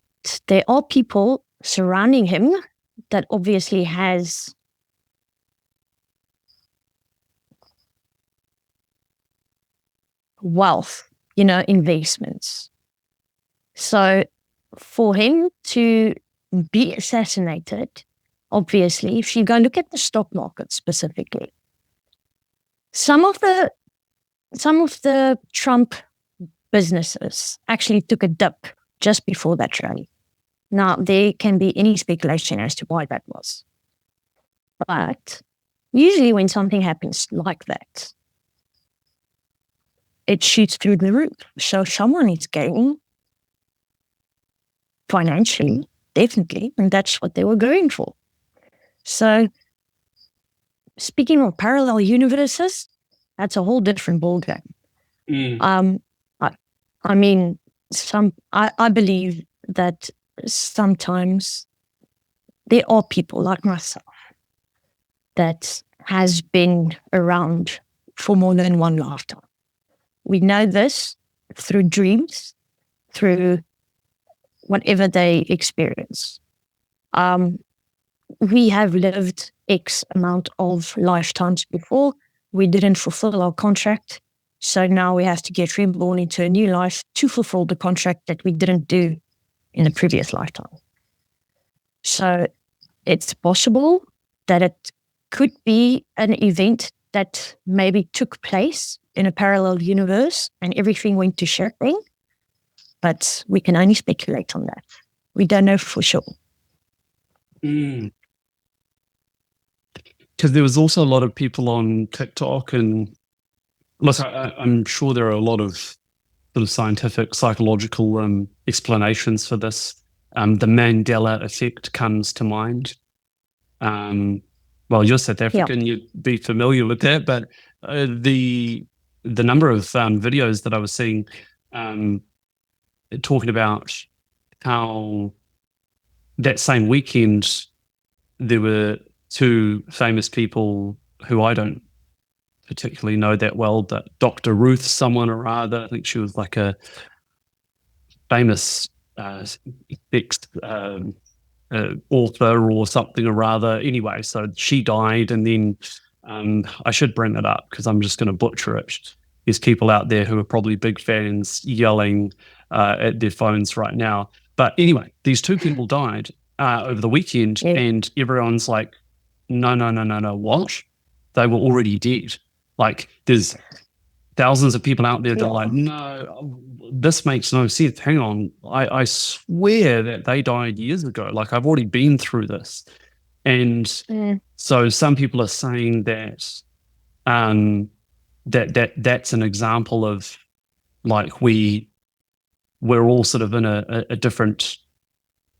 there are people surrounding him that obviously has wealth, investments. So for him to be assassinated, obviously, if you go look at the stock market specifically, some of the Trump businesses actually took a dip just before that rally. Now, there can be any speculation as to why that was. But usually when something happens like that, it shoots through the roof. So someone is gaining financially, definitely, and that's what they were going for. So speaking of parallel universes, that's a whole different ballgame. I mean, I believe that sometimes there are people like myself that has been around for more than one lifetime. We know this through dreams, through whatever they experience. We have lived X amount of lifetimes before. We didn't fulfill our contract. So now we have to get reborn into a new life to fulfill the contract that we didn't do in the previous lifetime. So it's possible that it could be an event that maybe took place in a parallel universe and everything went to shit, but we can only speculate on that. We don't know for sure. Because there was also a lot of people on TikTok, and look, I'm sure there are a lot of sort of scientific, psychological explanations for this. The Mandela effect comes to mind. Well, you're South African, you'd be familiar with that, but the number of videos that I was seeing talking about how that same weekend there were two famous people who I don't particularly know that well, but Dr. Ruth someone or other, I think she was like a famous author or something or other. Anyway, so she died, and then I should bring it up because I'm just going to butcher it. There's people out there who are probably big fans yelling at their phones right now. But anyway, these two people died over the weekend, and everyone's like, no, what? They were already dead. Like, there's thousands of people out there that are like, no, this makes no sense. Hang on, I swear that they died years ago. Like, I've already been through this. And so some people are saying that that's an example of like we're all sort of in a different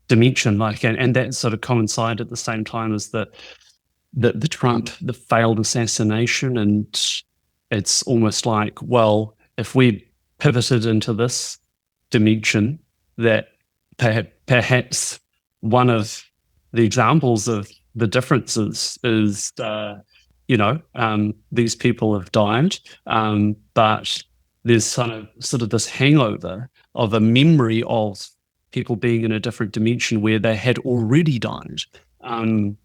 dimension, like, and that sort of coincided at the same time as the Trump, the failed assassination. And it's almost like, well, if we pivoted into this dimension, that perhaps one of the examples of the differences is, these people have died, but there's sort of this hangover of a memory of people being in a different dimension where they had already died. And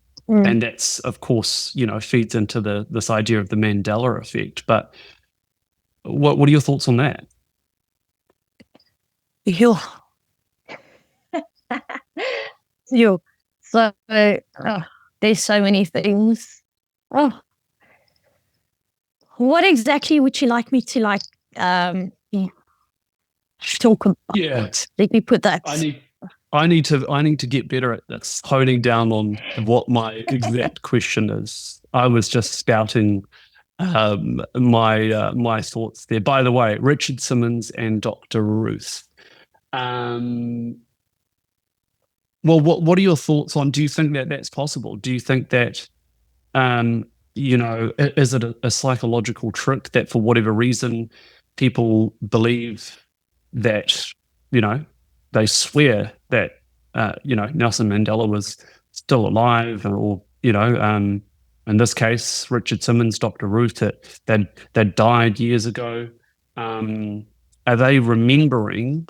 that's, of course, feeds into this idea of the Mandela effect. But What are your thoughts on that? Yo. Yo. So there's so many things. Oh, what exactly would you like me to talk about? Yeah. Let me put that. I need to get better at this, honing down on what my exact question is. I was just spouting my thoughts there. By the way, Richard Simmons and Dr. Ruth. Well, what are your thoughts on? Do you think that that's possible? Do you think that is it a psychological trick that for whatever reason people believe that they swear that Nelson Mandela was still alive, or in this case Richard Simmons, Dr. Ruth, that died years ago. Are they remembering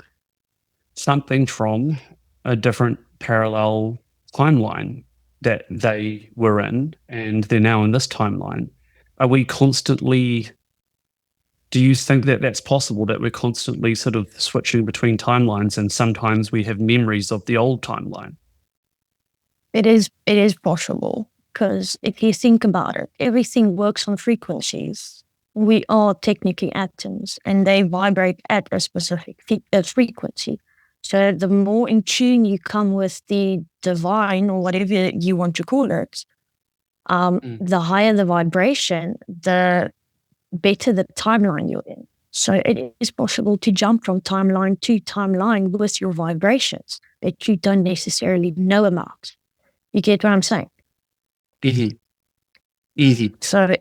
something from a different parallel timeline that they were in, and they're now in this timeline? Are we constantly, do you think that that's possible, that we're constantly sort of switching between timelines and sometimes we have memories of the old timeline? It is possible, because if you think about it, everything works on frequencies. We are technically atoms and they vibrate at a specific frequency. So the more in tune you come with the divine, or whatever you want to call it, the higher the vibration, the better the timeline you're in. So it is possible to jump from timeline to timeline with your vibrations that you don't necessarily know about. You get what I'm saying? Easy. So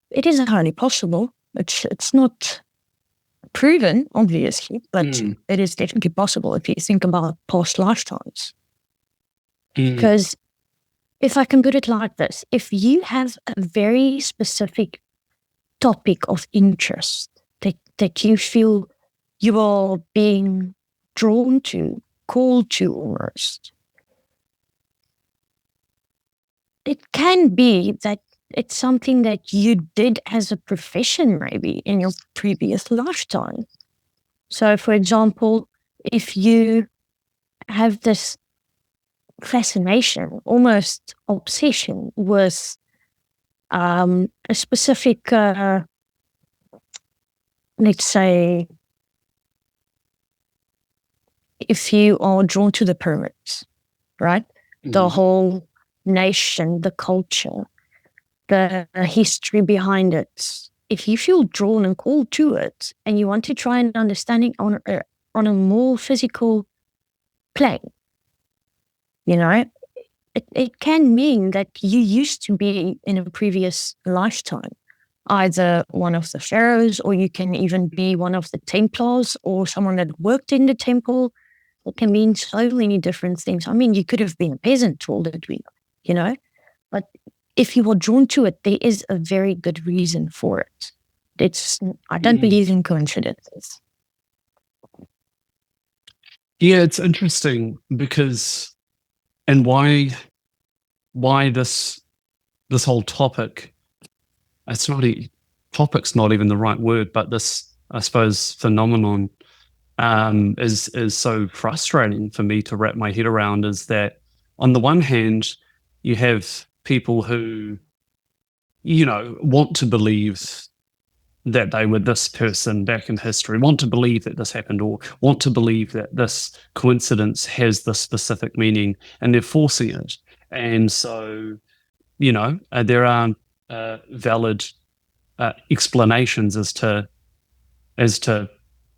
it is highly possible. It's not proven, obviously, but it is definitely possible if you think about past lifetimes. Because if I can put it like this, if you have a very specific topic of interest that you feel you are being drawn to, called to almost, it can be that it's something that you did as a profession maybe in your previous lifetime. So, for example, if you have this fascination, almost obsession with a specific, let's say, if you are drawn to the pyramids, right? The whole nation, the culture, the history behind it. If you feel drawn and called to it, and you want to try and understand it on a more physical plane, it can mean that you used to be in a previous lifetime, either one of the pharaohs, or you can even be one of the Templars, or someone that worked in the temple. It can mean so many different things. I mean, you could have been a peasant all that we, but if you were drawn to it, there is a very good reason for it. I don't believe in coincidences. Yeah, it's interesting because, and why this whole topic, topic's not even the right word, but this, I suppose, phenomenon is so frustrating for me to wrap my head around, is that on the one hand, you have people who, want to believe that they were this person back in history, want to believe that this happened, or want to believe that this coincidence has this specific meaning, and they're forcing it. And so, there are valid explanations as to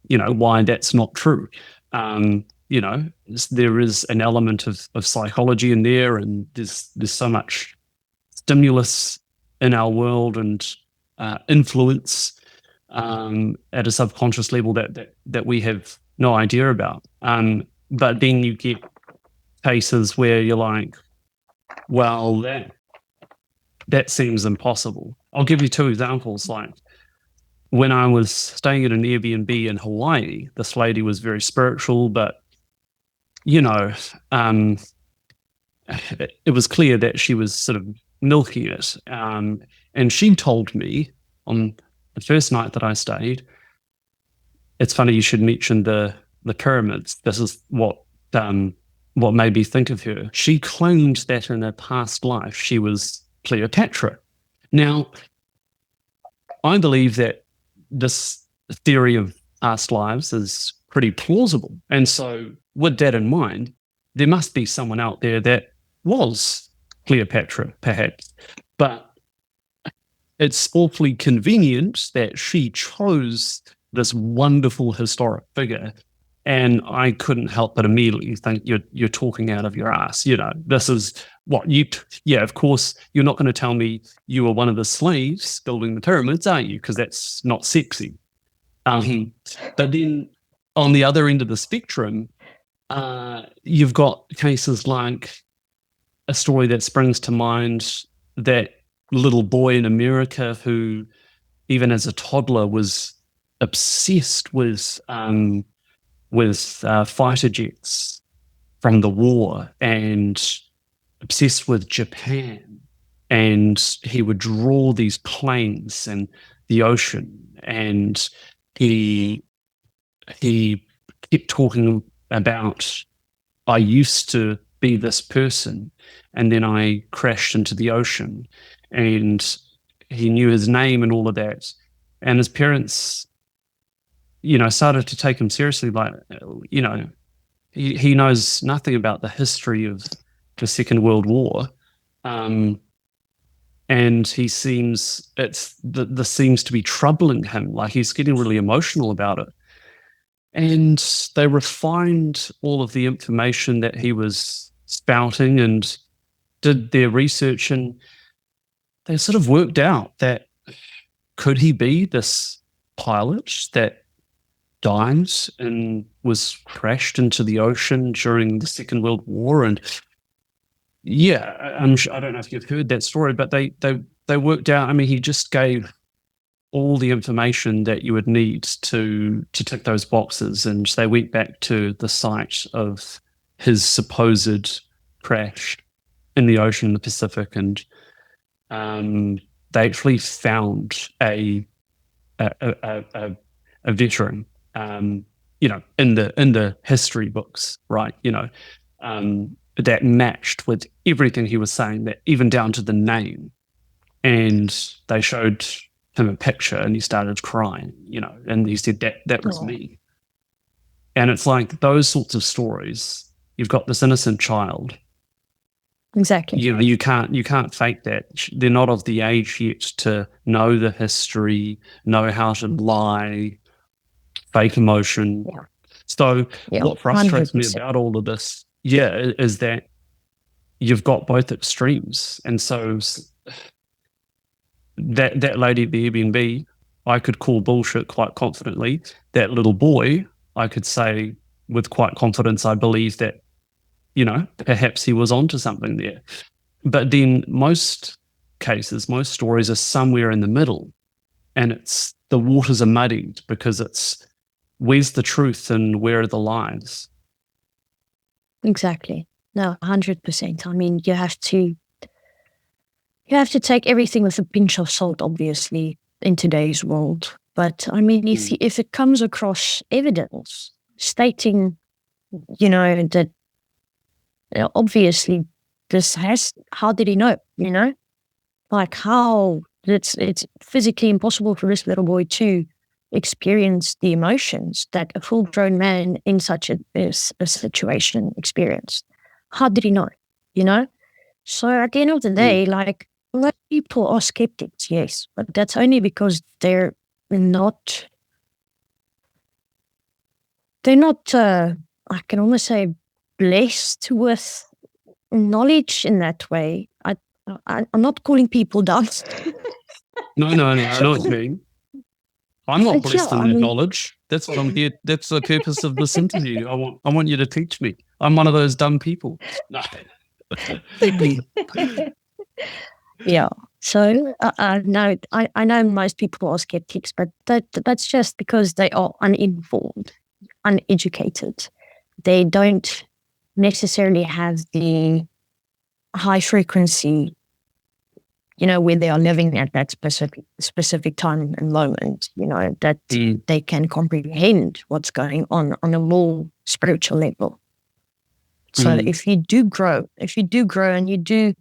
why that's not true. There is an element of psychology in there, and there's so much stimulus in our world and influence at a subconscious level that we have no idea about. But then you get cases where you're like, well, that seems impossible. I'll give you two examples. Like, when I was staying at an Airbnb in Hawaii, this lady was very spiritual, but it was clear that she was sort of milking it. And she told me on the first night that I stayed it's funny you should mention the pyramids. This is what made me think of her. She claimed that in her past life she was Cleopatra. Now, I believe that this theory of past lives is pretty plausible. And so, with that in mind, there must be someone out there that was Cleopatra, perhaps. But it's awfully convenient that she chose this wonderful historic figure. And I couldn't help but immediately think you're talking out of your ass. This is what of course, you're not going to tell me you were one of the slaves building the pyramids, are you? Because that's not sexy. But then on the other end of the spectrum, you've got cases like a story that springs to mind, that little boy in America who, even as a toddler, was obsessed with fighter jets from the war and obsessed with Japan. And he would draw these planes and the ocean, and he kept talking about, I used to be this person, and then I crashed into the ocean. And he knew his name and all of that. And his parents, started to take him seriously. Like, he knows nothing about the history of the Second World War. And he seems, this seems to be troubling him. Like, he's getting really emotional about it. And they refined all of the information that he was spouting and did their research, and they sort of worked out that, could he be this pilot that died and was crashed into the ocean during the Second World War? And I don't know if you've heard that story, but they worked out. I mean, he just gave all the information that you would need to tick those boxes, and they went back to the site of his supposed crash in the ocean, in the Pacific, and they actually found a veteran, in the history books, right? That matched with everything he was saying, that even down to the name. And they showed him a picture, and he started crying, and he said that was me. And it's like those sorts of stories. You've got this innocent child. Exactly. You can't fake that. They're not of the age yet to know the history, know how to lie, fake emotion. Yeah. So what frustrates 100%. me about all of this, is that you've got both extremes. And so that lady at the Airbnb, I could call bullshit quite confidently. That little boy, I could say with quite confidence, I believe that, perhaps he was onto something there. But then most cases, most stories are somewhere in the middle, and it's the waters are muddied because it's, where's the truth and where are the lies? Exactly. No, 100%. I mean, you have to take everything with a pinch of salt, obviously, in today's world. But I mean, if it comes across evidence stating, that obviously this how did he know? Like, how it's physically impossible for this little boy to experience the emotions that a full-grown man in such a situation experienced. How did he know? So at the end of the day, like, most people are skeptics, yes, but that's only because they're not, I can almost say, blessed with knowledge in that way. I'm not calling people dumb. No, I know what you mean. I'm not blessed in that knowledge. That's what I'm here. That's the purpose of this interview. I want you to teach me. I'm one of those dumb people. No. Yeah. So no, I know most people are skeptics, but that's just because they are uninformed, uneducated. They don't necessarily have the high frequency where they are living at that specific time and moment, that they can comprehend what's going on a more spiritual level. So if you do grow and you do,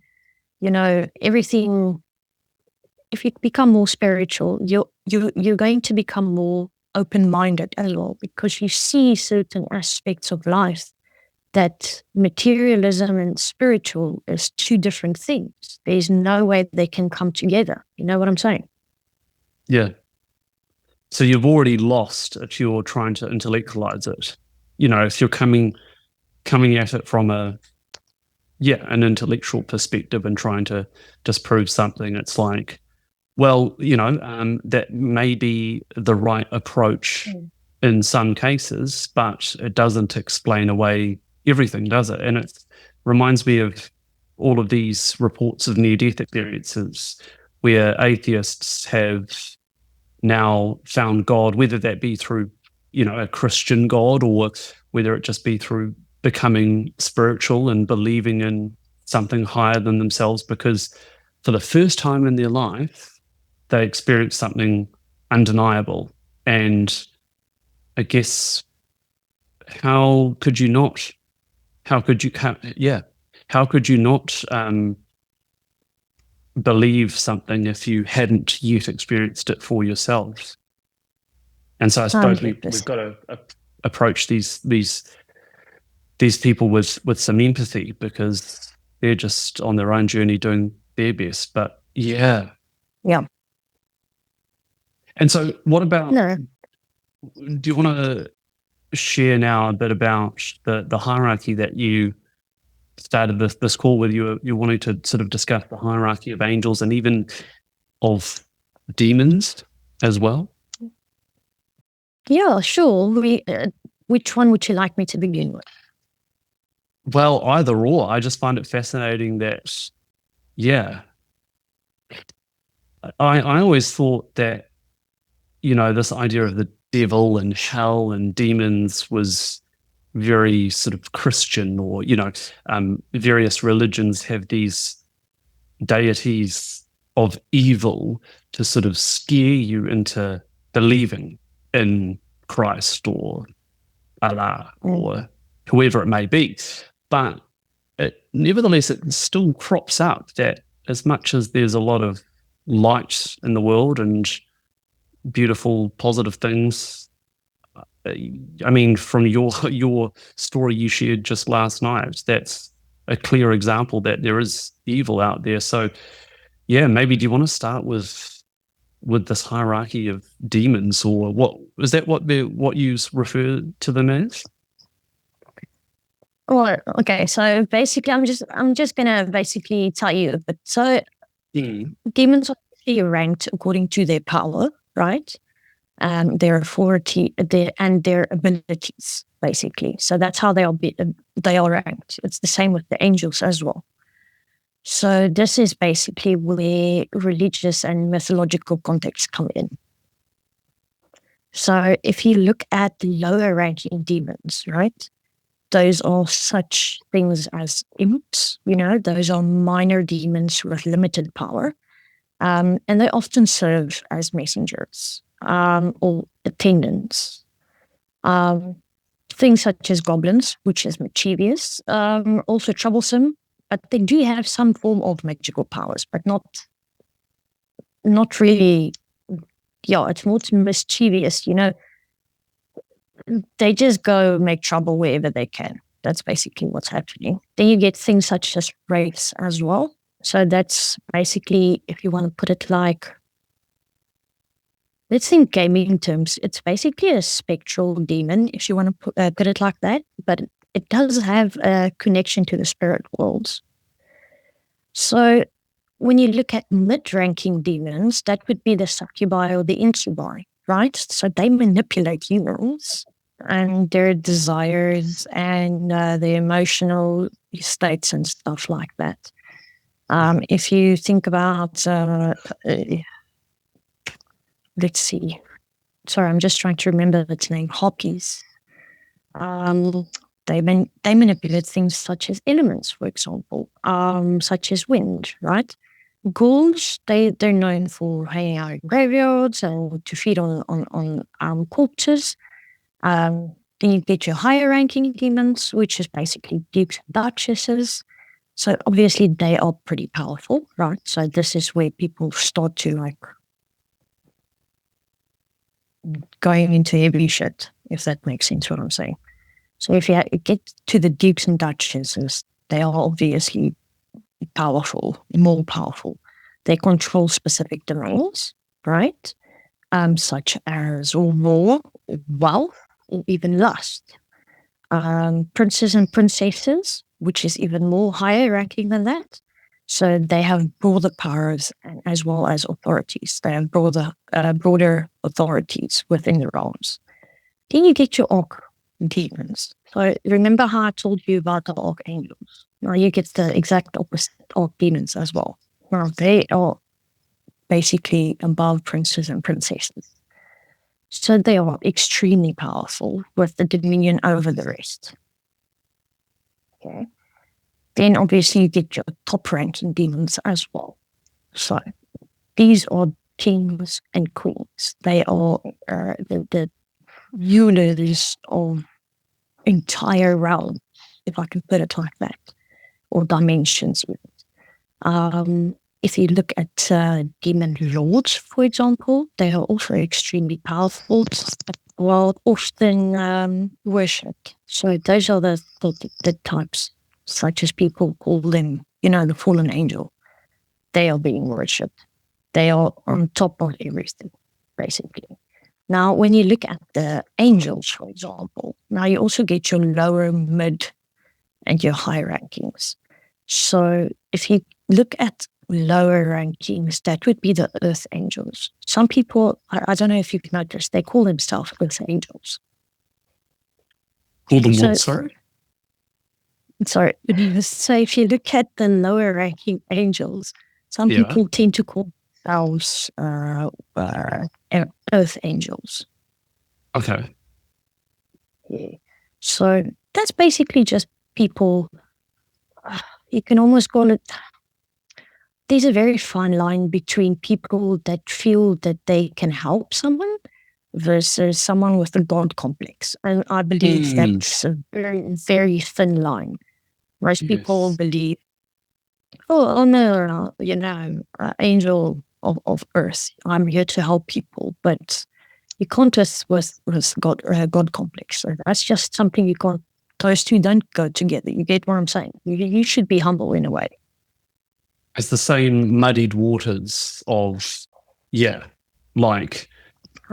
everything, if you become more spiritual, you're going to become more open-minded as well, because you see certain aspects of life that materialism and spiritual is two different things. There's no way they can come together. You know what I'm saying? Yeah. So you've already lost if you're trying to intellectualize it. If you're coming at it from an intellectual perspective and trying to disprove something, it's like, well, that may be the right approach in some cases, but it doesn't explain away everything, does it? And it reminds me of all of these reports of near-death experiences where atheists have now found God, whether that be through, a Christian God, or whether it just be through becoming spiritual and believing in something higher than themselves, because for the first time in their life, they experienced something undeniable. And I guess, how could you not believe something if you hadn't yet experienced it for yourselves? And so I suppose we've got to approach these people with some empathy, because they're just on their own journey doing their best. But yeah. And so what about, do you want to share now a bit about the hierarchy that you started this call with? You wanting to sort of discuss the hierarchy of angels and even of demons as well? Yeah, sure. Which one would you like me to begin with? Well, either or. I just find it fascinating that, I always thought that, this idea of the devil and hell and demons was very sort of Christian, or, various religions have these deities of evil to sort of scare you into believing in Christ or Allah or whoever it may be. But nevertheless, it still crops up that as much as there's a lot of light in the world and beautiful, positive things, I mean, from your story you shared just last night, that's a clear example that there is evil out there. So, maybe do you want to start with this hierarchy of demons, or what is that? What you refer to them as? Well, okay. So basically, I'm just gonna basically tell you a bit. So demons are ranked according to their power, right? Their authority, and their abilities, basically. So that's how they are ranked. It's the same with the angels as well. So this is basically where religious and mythological contexts come in. So if you look at the lower ranking demons, right? Those are such things as imps, those are minor demons with limited power. And they often serve as messengers or attendants. Things such as goblins, which is mischievous, also troublesome, but they do have some form of magical powers, but not really. Yeah, it's more mischievous, They just go make trouble wherever they can. That's basically what's happening. Then you get things such as wraiths as well. So that's basically, if you want to put it like, let's think gaming terms, it's basically a spectral demon, if you want to put it like that, but it does have a connection to the spirit worlds. So when you look at mid-ranking demons, that would be the succubi or the incubi, right? So they manipulate humans and their desires and their emotional states and stuff like that. If you think about, let's see, sorry, I'm just trying to remember its name, Hoppies. They manipulate things such as elements, for example, such as wind, right? ghouls, they're known for hanging out in graveyards and to feed on corpses. Then you get your higher ranking demons, which is basically dukes and duchesses. So obviously they are pretty powerful, right? So this is where people start to like going into heavy shit, if that makes sense what I'm saying. So if you get to the dukes and duchesses, they are obviously powerful, more powerful. They control specific domains, right? Such as war, wealth, or even lust. Princes and princesses, which is even more higher ranking than that. So they have broader powers as well as authorities. They have broader authorities within the realms. Then you get your archdemons. So remember how I told you about the archangels? Now you get the exact opposite archdemons as well. Now they are basically above princes and princesses. So they are extremely powerful with the dominion over the rest. Okay. Then obviously you get your top ranking demons as well. So these are kings and queens. They are the rulers of entire realms, if I can put it like that, or dimensions. If you look at demon lords, for example, they are also extremely powerful, well, often worshipped. So those are the types, such as people call them, the fallen angel. They are being worshipped. They are on top of everything, basically. Now, when you look at the angels, for example, now you also get your lower, mid, and your high rankings. So if you look at lower rankings, that would be the earth angels. Some people, I don't know if you've noticed, they call themselves earth angels. Call them what, sorry? Sorry. So if you look at the lower ranking angels, some people tend to call themselves earth angels. Okay. Yeah. So that's basically just people, you can almost call it, there's a very fine line between people that feel that they can help someone versus someone with a God complex. And I believe that's a very, very thin line. Most people believe, oh no, angel of earth, I'm here to help people. But you can't just with God complex. So that's just something you can't, those two don't go together. You get what I'm saying? You should be humble in a way. It's the same muddied waters of, like,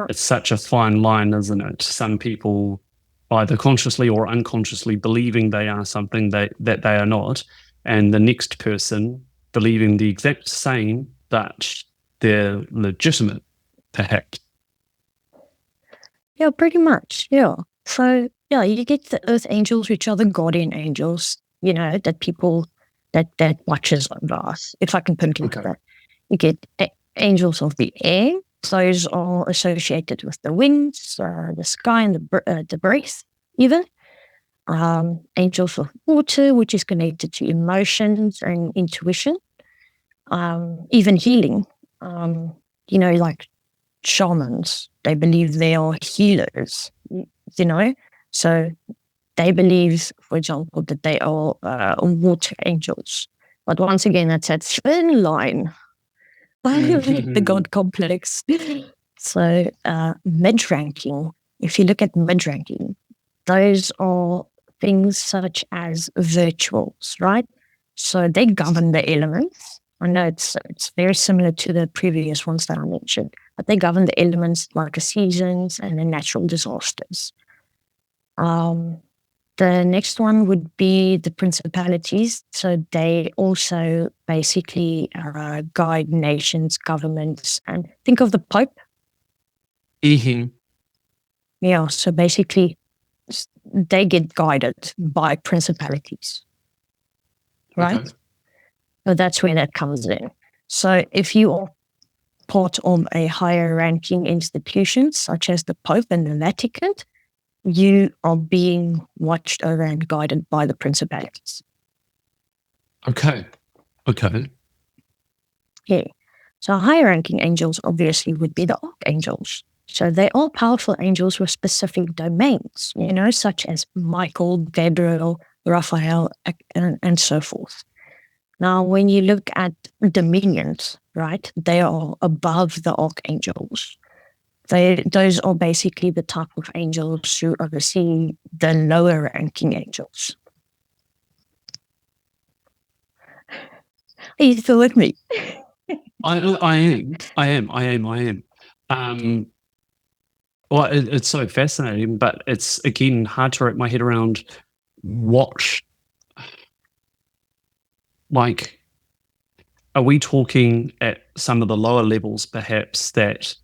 it's such a fine line, isn't it? Some people either consciously or unconsciously believing they are something that they are not, and the next person believing the exact same, that they're legitimate, perhaps. Yeah, pretty much. Yeah. So, yeah, you get the earth angels, which are the guardian angels, that people that watches over us, if I can put it like that. You get angels of the air. Those are associated with the wings, the sky, and the breath, even. Angels of water, which is connected to emotions and intuition, even healing. Like shamans, they believe they are healers, so they believe, for example, that they are water angels. But once again, that's that thin line, the God complex. So mid-ranking, if you look at mid-ranking, those are things such as virtuals, right? So they govern the elements. I know it's very similar to the previous ones that I mentioned, but they govern the elements like the seasons and the natural disasters. The next one would be the principalities. So they also basically guide nations, governments, and think of the Pope. Yeah, so basically they get guided by principalities, right? Okay. So that's where that comes in. So if you are part of a higher ranking institution, such as the Pope and the Vatican, you are being watched over and guided by the principalities. Okay. Yeah. So high-ranking angels obviously would be the archangels. So they are powerful angels with specific domains, such as Michael, Gabriel, Raphael, and so forth. Now, when you look at dominions, right, they are above the archangels. Those are basically the type of angels who oversee the lower ranking angels. Are you still with me? I am. Well, it's so fascinating, but it's, again, hard to wrap my head around what, like, are we talking at some of the lower levels, perhaps, that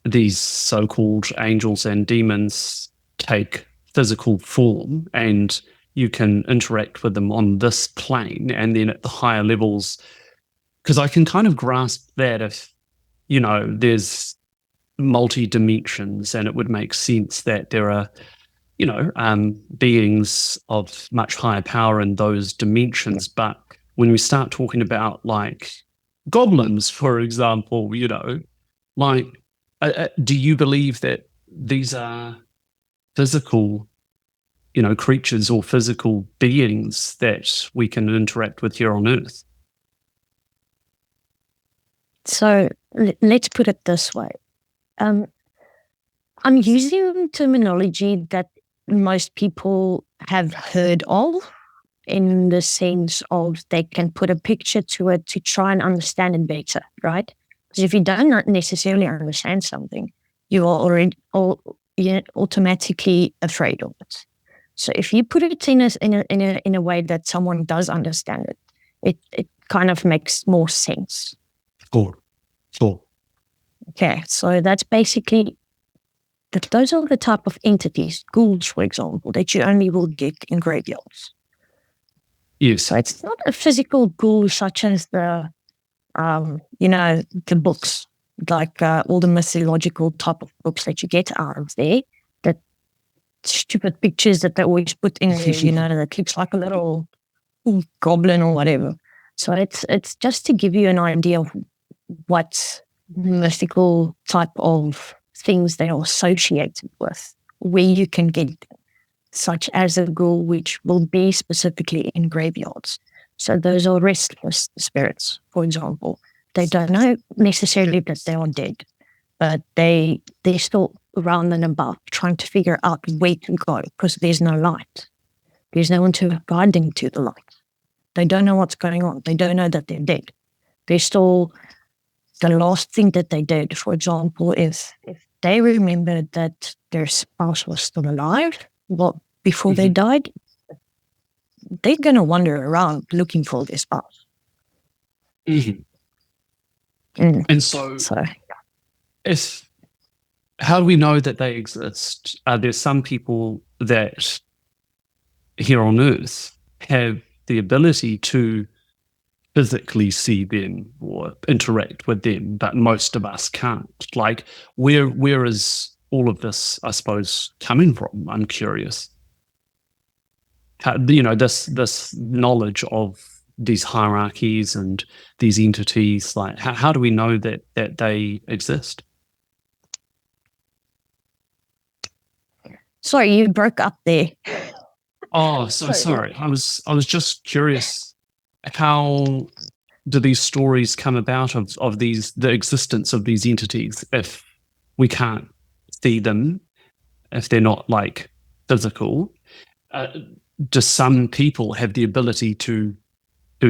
these so-called angels and demons take physical form and you can interact with them on this plane, and then at the higher levels, because I can kind of grasp that if, there's multi-dimensions, and it would make sense that there are, beings of much higher power in those dimensions. But when we start talking about, like, goblins, for example, like, do you believe that these are physical, creatures or physical beings that we can interact with here on Earth? So let's put it this way. I'm using terminology that most people have heard of, in the sense of they can put a picture to it to try and understand it better, right? Because if you don't necessarily understand something, you are already automatically afraid of it. So if you put it in a way that someone does understand it, it kind of makes more sense. Sure. Okay, so that's basically those are the type of entities, ghouls, for example, that you only will get in graveyards. Yes. So it's not a physical ghoul such as the books, like all the mythological type of books that you get out of there, that stupid pictures that they always put in there, that looks like a little goblin or whatever. So it's just to give you an idea of what mystical type of things they are associated with, where you can get them, such as a ghoul, which will be specifically in graveyards. So those are restless spirits, for example. They don't know necessarily that they are dead, but they're still around and about trying to figure out where to go, because there's no light. There's no one to guide them to the light. They don't know what's going on. They don't know that they're dead. They're still the last thing that they did, for example, if they remembered that their spouse was still alive, well, before they died, they're going to wander around looking for their spouse. And so how do we know that they exist? Are there some people that here on Earth have the ability to physically see them or interact with them, but most of us can't? Like, where is all of this, I suppose, coming from? I'm curious. How, this knowledge of these hierarchies and these entities, like, how do we know that they exist? Sorry, you broke up there. Oh, so sorry. I was just curious, how do these stories come about of the existence of these entities if we can't see them, if they're not, like, physical? Do some people have the ability to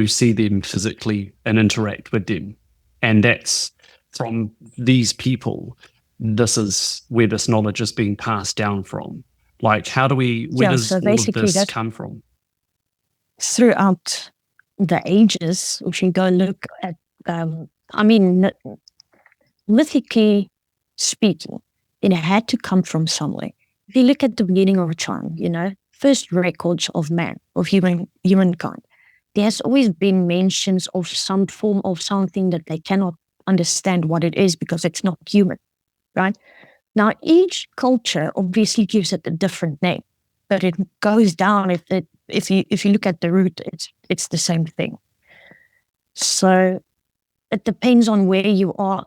see them physically and interact with them? And that's from these people, this is where this knowledge is being passed down from. Like, where does all of this come from? Throughout the ages, if you go look at, mythically speaking, it had to come from somewhere. If you look at the beginning of time, first records of man, of humankind, there has always been mentions of some form of something that they cannot understand what it is because it's not human, right? Now, each culture obviously gives it a different name, but it goes down. If you look at the root, it's the same thing. So it depends on where you are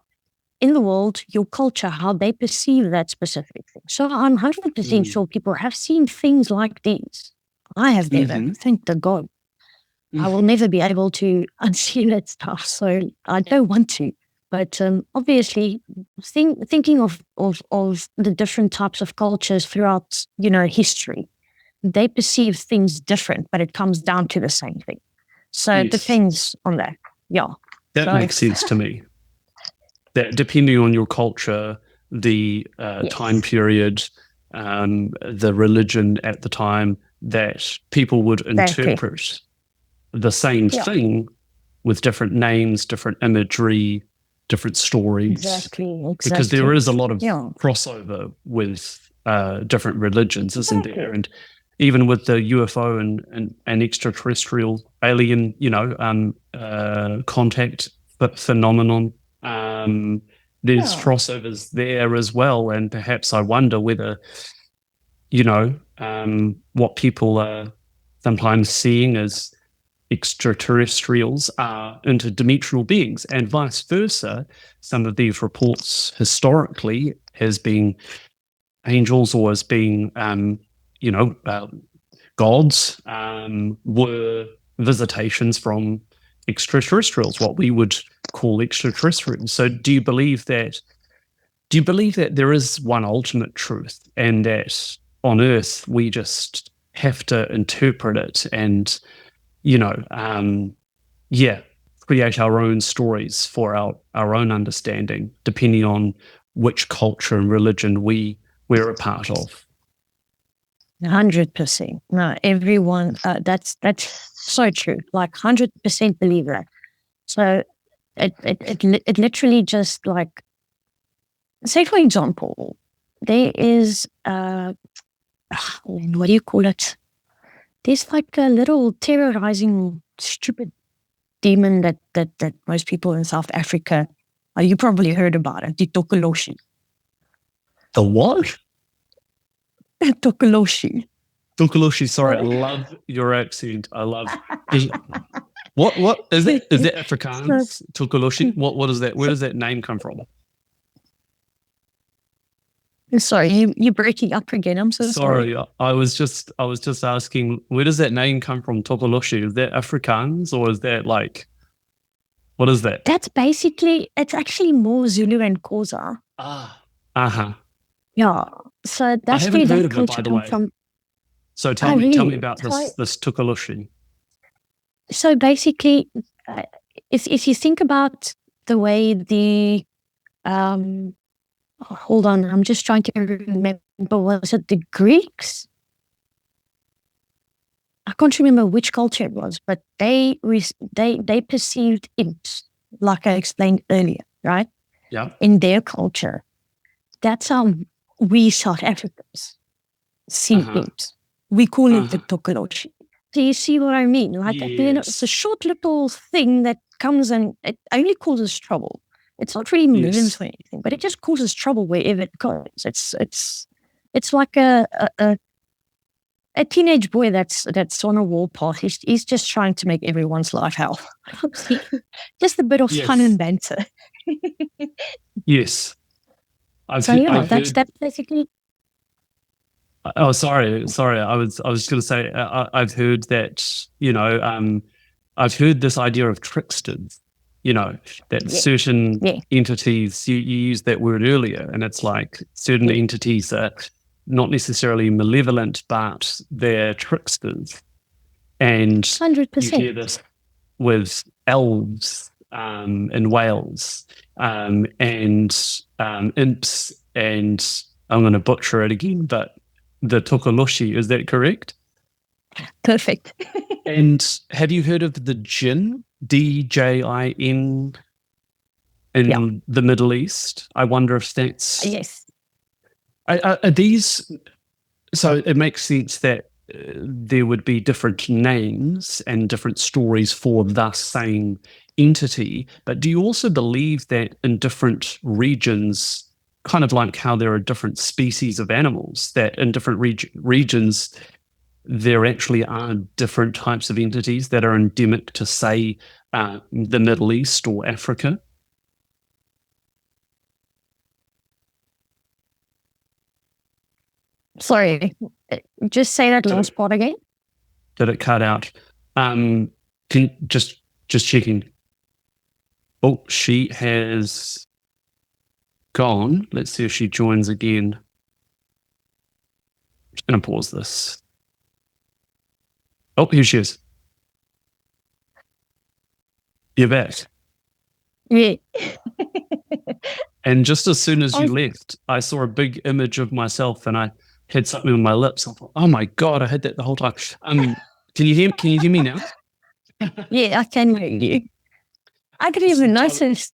in the world, your culture, how they perceive that specific thing. So I'm 100% sure people have seen things like these. I have never, thank the God. I will never be able to unsee that stuff, so I don't want to. But obviously, thinking of the different types of cultures throughout, history, they perceive things different, but it comes down to the same thing. So it depends on that. Yeah. That makes sense to me. That depending on your culture, the time period, the religion at the time, that people would interpret the same thing with different names, different imagery, different stories. Exactly. Because there is a lot of crossover with different religions, isn't there? And even with the UFO and extraterrestrial alien, contact phenomenon, there's crossovers there as well. And perhaps I wonder whether, what people are sometimes seeing as extraterrestrials are interdimensional beings, and vice versa. Some of these reports historically has been angels or as being, gods, were visitations from extraterrestrials, what we would call extraterrestrials. So do you believe that there is one ultimate truth, and that on Earth we just have to interpret it and create our own stories for our own understanding, depending on which culture and religion we're a part of? 100%. No, everyone, that's so true. Like 100% believe that. So it literally just like, say for example, there is, what do you call it? There's like a little terrorizing, stupid demon that most people in South Africa, you probably heard about it, the Tokoloshi. The what? Tokoloshi. Tokoloshi, sorry, I love your accent. I love what is it? Is that Afrikaans? Tokoloshi? What is that? Where does that name come from? Sorry, you're breaking up again. I'm so sorry. I was just asking, where does that name come from, Tokoloshi? Is that Afrikaans, or is that like, what is that? That's basically, it's actually more Zulu and Xhosa. Yeah. So that's where that culture comes from. So tell me about this Tokoloshi. So basically, if you think about the way the hold on, I'm just trying to remember, was it the Greeks? I can't remember which culture it was, but they perceived imps, like I explained earlier, right? Yeah. In their culture. That's how we South Africans see imps. We call it the Tokoloshi. Do you see what I mean? Like, it's a short little thing that comes and it only causes trouble. It's not really malicious or anything, but it just causes trouble wherever it goes. It's like a teenage boy that's on a warpath. He's just trying to make everyone's life hell. Just a bit of fun and banter. Yes. That's basically. Oh, sorry. I was just going to say, I've heard that, I've heard this idea of tricksters, that certain entities, you used that word earlier, and it's like certain entities are not necessarily malevolent, but they're tricksters. And 100%. you hear this with elves in Wales, and imps, and I'm going to butcher it again, but the Tokoloshi, is that correct? Perfect. And have you heard of the jinn, DJIN, in the Middle East? I wonder if that's... Yes. Are these... So it makes sense that there would be different names and different stories for the same entity, but do you also believe that in different regions, kind of like how there are different species of animals, that in different regions there actually are different types of entities that are endemic to, say, the Middle East or Africa? Sorry, just say that last part again. Did it cut out? Just checking. Oh, she has gone. Let's see if she joins again. I'm just going to pause this. Oh, here she is. You're back. Yeah. And just as soon as you left, I saw a big image of myself and I had something on my lips. I thought, oh my God, I had that the whole time. Can you hear me now? Yeah, I can hear you. I didn't even notice.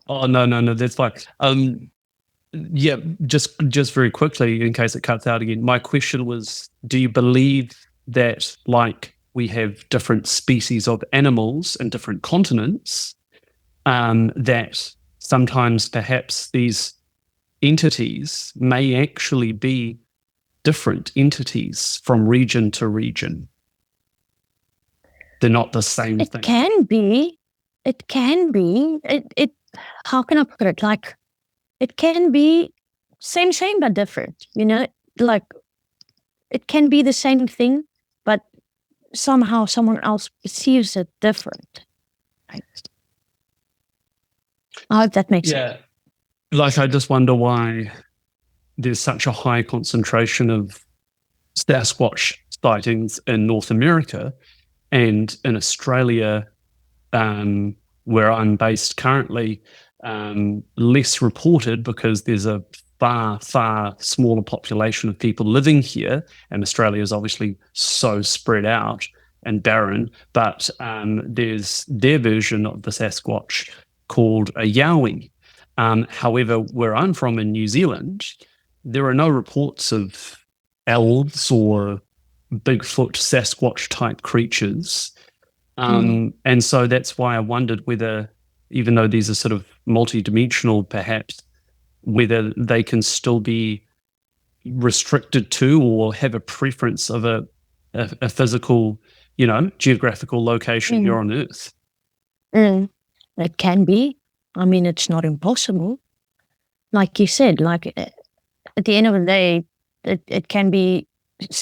Oh, no, that's fine. Yeah, just very quickly, in case it cuts out again, my question was, do you believe that, like, we have different species of animals in different continents, that sometimes perhaps these entities may actually be different entities from region to region? They're not the same thing. It can be. It how can I put it? Like, it can be same but different, like it can be the same thing, but somehow someone else perceives it different. Right? I hope that makes sense. Like, I just wonder why there's such a high concentration of Sasquatch sightings in North America, and in Australia, where I'm based currently, less reported because there's a far smaller population of people living here, and Australia is obviously so spread out and barren. But there's their version of the Sasquatch called a Yowie. However, where I'm from in New Zealand, there are no reports of elves or Bigfoot, Sasquatch type creatures. And so that's why I wondered whether, even though these are sort of multidimensional, perhaps, whether they can still be restricted to or have a preference of a physical, geographical location here on Earth. It can be. I mean, it's not impossible. Like you said, like at the end of the day, it can be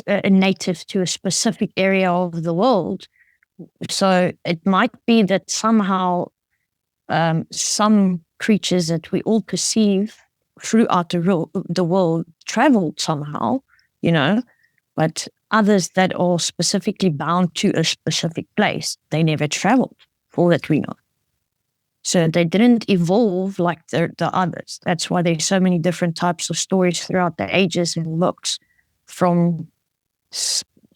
a native to a specific area of the world. So it might be that somehow some creatures that we all perceive throughout the world traveled somehow, but others that are specifically bound to a specific place, they never traveled, for all that we know. So they didn't evolve like the others. That's why there's so many different types of stories throughout the ages and books from,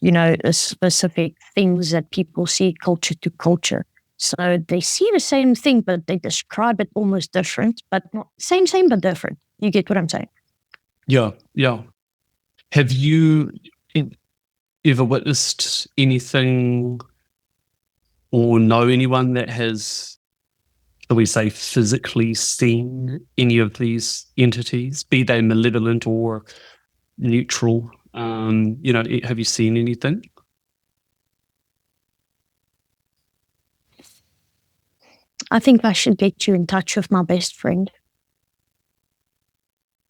specific things that people see culture to culture. So they see the same thing, but they describe it almost different, but not same, but different. You get what I'm saying? Yeah. Have you ever witnessed anything or know anyone that has, shall we say, physically seen any of these entities, be they malevolent or neutral? Have you seen anything? I think I should get you in touch with my best friend.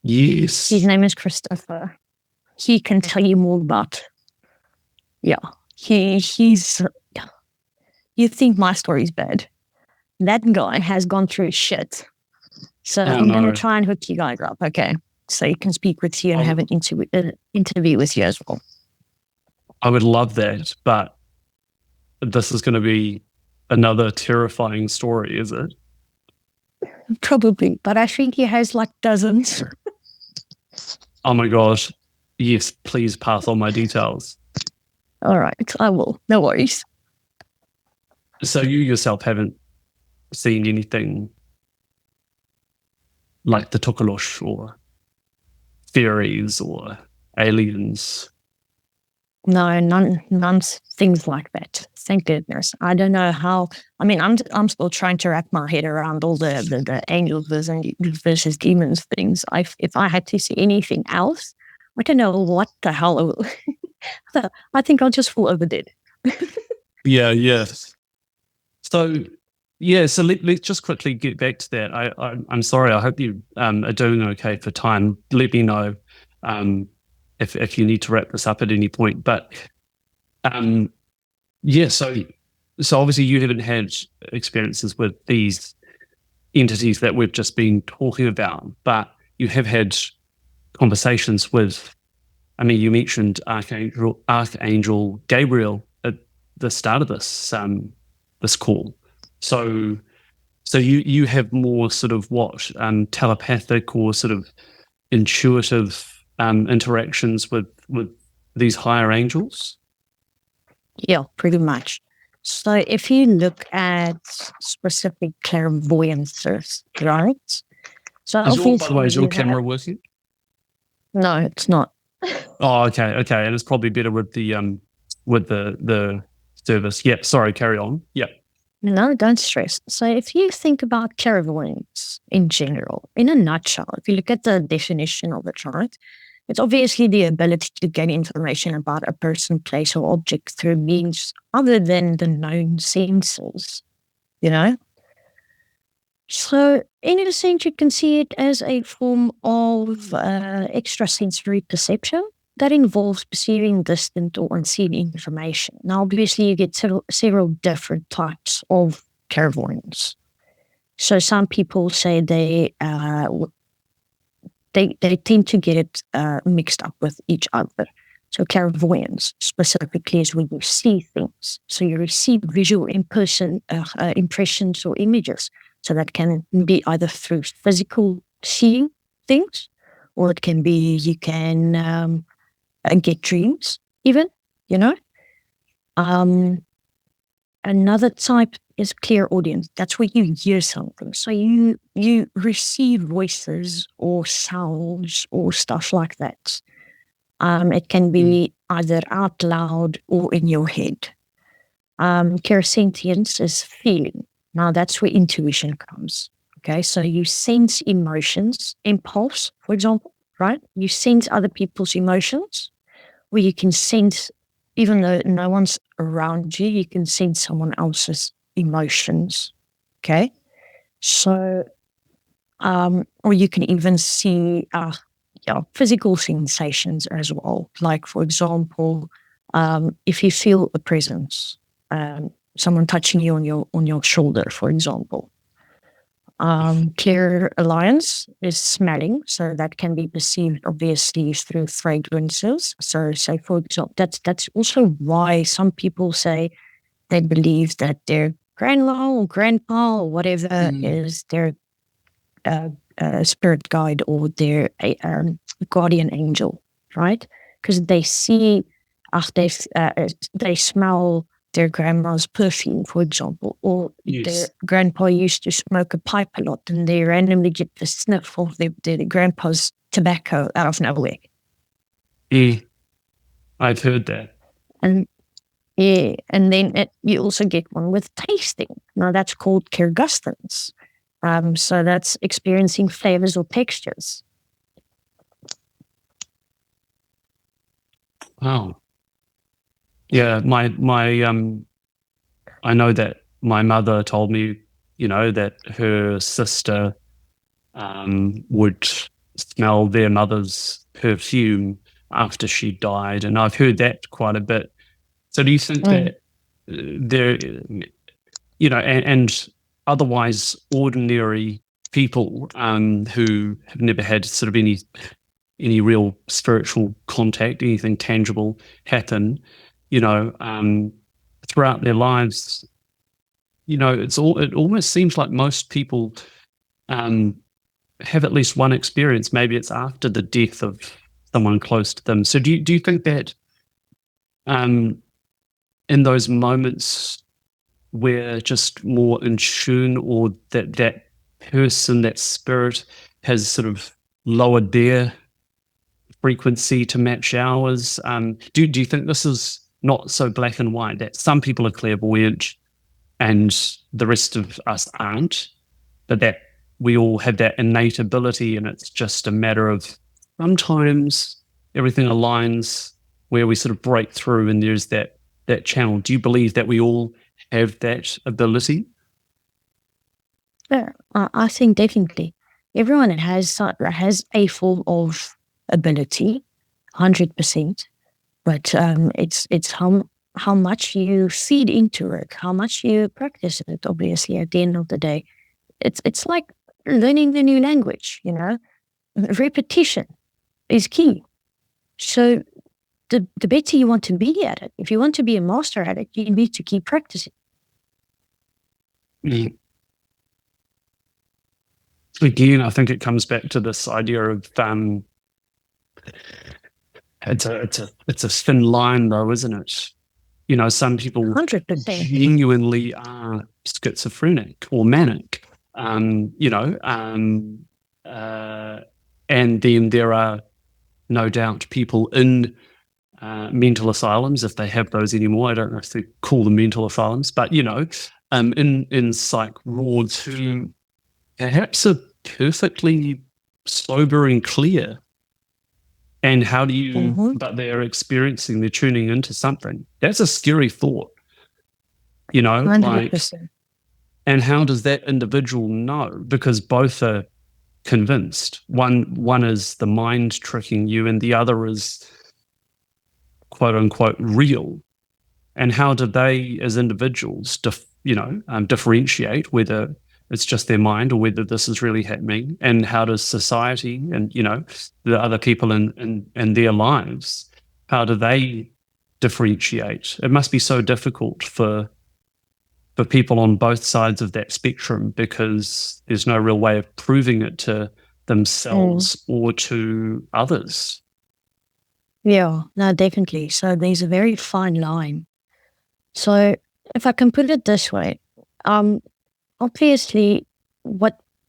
Yes. His name is Christopher. He can tell you more about. Yeah. He's. You think my story's bad? That guy has gone through shit. So I'm going to try and hook you guys up, okay? So he can speak with you and have an interview with you as well. I would love that, but this is going to be another terrifying story, is it? Probably, but I think he has like dozens. Oh my gosh. Yes, please pass on my details. All right, I will. No worries. So you yourself haven't seen anything like the Tokolosh or fairies or aliens? No, none things like that. Thank goodness. I don't know how. I mean, I'm still trying to wrap my head around all the angels versus demons things. If I had to see anything else, I don't know what the hell. I think I'll just fall over dead. Yeah. Yes. So, yeah, so let's just quickly get back to that. I'm sorry. I hope you are doing okay for time. Let me know if you need to wrap this up at any point. But yeah, so obviously you haven't had experiences with these entities that we've just been talking about, but you have had conversations with. I mean, you mentioned Archangel Gabriel at the start of this call. So you have more sort of what telepathic or sort of intuitive interactions with these higher angels. Yeah, pretty much. So if you look at specific clairvoyances, right? So By the way, is obviously your camera working? no, it's not. Oh, okay, and it's probably better with the service. Yeah, sorry, carry on. Yeah. No, don't stress. So if you think about clairvoyance in general, in a nutshell, if you look at the definition of it, right? It's obviously the ability to gain information about a person, place, or object through means other than the known senses, you know? So, in a sense, you can see it as a form of extrasensory perception that involves perceiving distant or unseen information. Now, obviously, you get several different types of clairvoyance. So, some people say they tend to get it mixed up with each other. So clairvoyance specifically is when you see things. So you receive visual impressions or images. So that can be either through physical seeing things, or it can be you can get dreams even, you know. Another type is clairaudience. That's where you hear something. So you receive voices or sounds or stuff like that. It can be either out loud or in your head. Clairsentience is feeling. Now that's where intuition comes. Okay, so you sense emotions, impulse, for example, right? You sense other people's emotions, or you can sense, even though no one's around you, you can sense someone else's emotions. Okay, so or you can even see physical sensations as well. Like, for example, if you feel a presence, someone touching you on your shoulder, for example. Clear alliance is smelling, so that can be perceived obviously through fragrances. So, say for example, that's also why some people say they believe that their grandma or grandpa or whatever is their spirit guide or their guardian angel, right? Because they see, they smell their grandma's perfume, for example, or their grandpa used to smoke a pipe a lot, and they randomly get the sniff of their grandpa's tobacco out of nowhere. Yeah, I've heard that. And yeah, and then you also get one with tasting. Now that's called clairgustance. So that's experiencing flavors or textures. Wow. Yeah, I know that my mother told me, that her sister would smell their mother's perfume after she died, and I've heard that quite a bit. So do you think that there, and otherwise ordinary people who have never had sort of any real spiritual contact, anything tangible happen, throughout their lives, it almost seems like most people have at least one experience. Maybe it's after the death of someone close to them. So do you think that in those moments we're just more in tune, or that person, that spirit has sort of lowered their frequency to match ours? Do you think this is not so black and white, that some people are clairvoyant and the rest of us aren't, but that we all have that innate ability, and it's just a matter of sometimes everything aligns where we sort of break through and there's that channel? Do you believe that we all have that ability? Yeah, I think definitely everyone has a form of ability, 100%. But it's how much you feed into it, how much you practice it. Obviously, at the end of the day, it's like learning the new language. Repetition is key. So the better you want to be at it, if you want to be a master at it, you need to keep practicing. Mm. Again, I think it comes back to this idea of it's a thin line, though, isn't it? Some people 100%. genuinely are schizophrenic or manic, and then there are no doubt people in mental asylums, if they have those anymore. I don't know if they call them mental asylums, but in psych wards who perhaps are perfectly sober and clear. And how do you, but they're tuning into something. That's a scary thought, 100%. And how does that individual know? Because both are convinced. One is the mind tricking you, and the other is quote unquote real. And how do they, as individuals, differentiate whether it's just their mind or whether this is really happening? And how does society and the other people in their lives, how do they differentiate? It must be so difficult for people on both sides of that spectrum, because there's no real way of proving it to themselves or to others. Yeah, no, definitely. So there's a very fine line. So if I can put it this way, obviously I'm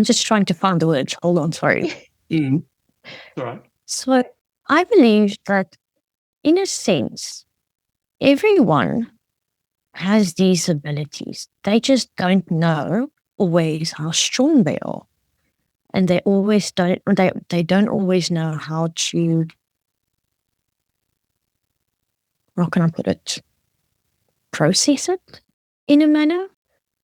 just trying to find the words. Hold on, sorry. All right. So I believe that in a sense, everyone has these abilities. They just don't know always how strong they are. And they always don't, they don't always know how to, how can I put it, process it in a manner.